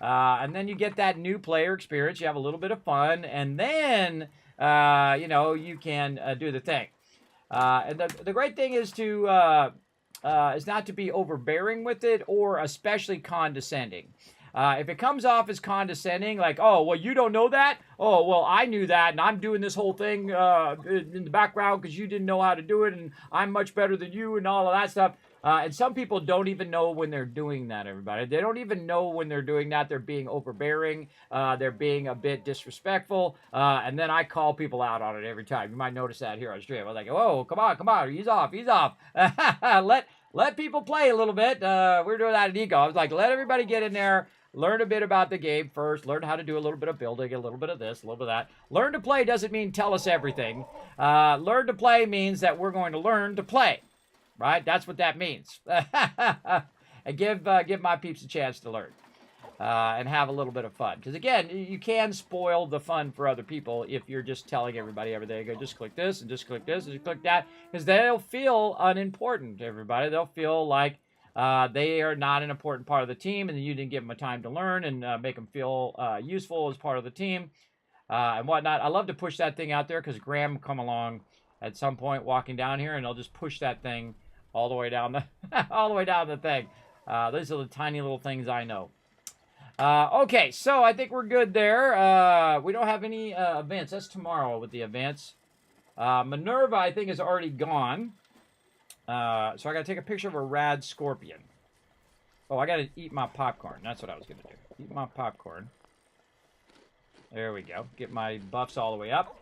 And then you get that new player experience. You have a little bit of fun, and then... you can do the thing. And the great thing is is not to be overbearing with it or especially condescending. If it comes off as condescending, like, oh, well, you don't know that? Oh, well, I knew that, and I'm doing this whole thing in the background because you didn't know how to do it, and I'm much better than you, and all of that stuff. And some people don't even know when they're doing that, everybody. They don't even know when they're doing that. They're being overbearing. They're being a bit disrespectful. And then I call people out on it every time. You might notice that here on stream. I was like, whoa, come on. Ease off. Let people play a little bit. We're doing that at Eco. I was like, let everybody get in there. Learn a bit about the game first. Learn how to do a little bit of building, a little bit of this, a little bit of that. Learn to play doesn't mean tell us everything. Learn to play means that we're going to learn to play. Right? That's what that means. And give my peeps a chance to learn and have a little bit of fun. Because, again, you can spoil the fun for other people if you're just telling everybody everything. Go, just click this and just click this and just click that. Because they'll feel unimportant, everybody. They'll feel like they are not an important part of the team and you didn't give them a time to learn and make them feel useful as part of the team and whatnot. I love to push that thing out there because Graham will come along at some point walking down here and they'll just push that thing all the way down the thing. Those are the tiny little things I know. Okay, so I think we're good there. We don't have any events. That's tomorrow with the events. Minerva, I think, is already gone. So I got to take a picture of a rad scorpion. Oh, I got to eat my popcorn. That's what I was going to do. Eat my popcorn. There we go. Get my buffs all the way up.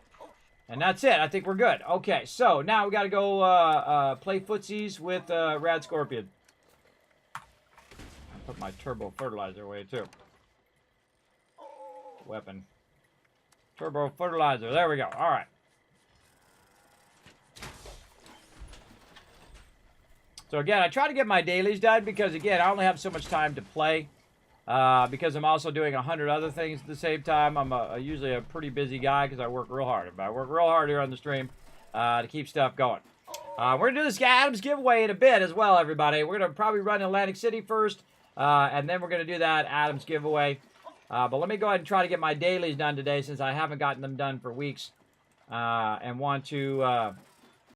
And that's it. I think we're good. Okay, so now we got to go play footsies with Rad Scorpion. I'll put my turbo fertilizer away, too. Weapon. Turbo fertilizer. There we go. All right. So, again, I try to get my dailies done because, again, I only have so much time to play. Because I'm also doing 100 other things at the same time. I'm usually a pretty busy guy because I work real hard. But I work real hard here on the stream to keep stuff going. We're going to do this Adams giveaway in a bit as well, everybody. We're going to probably run Atlantic City first, and then we're going to do that Adams giveaway. But let me go ahead and try to get my dailies done today since I haven't gotten them done for weeks and want to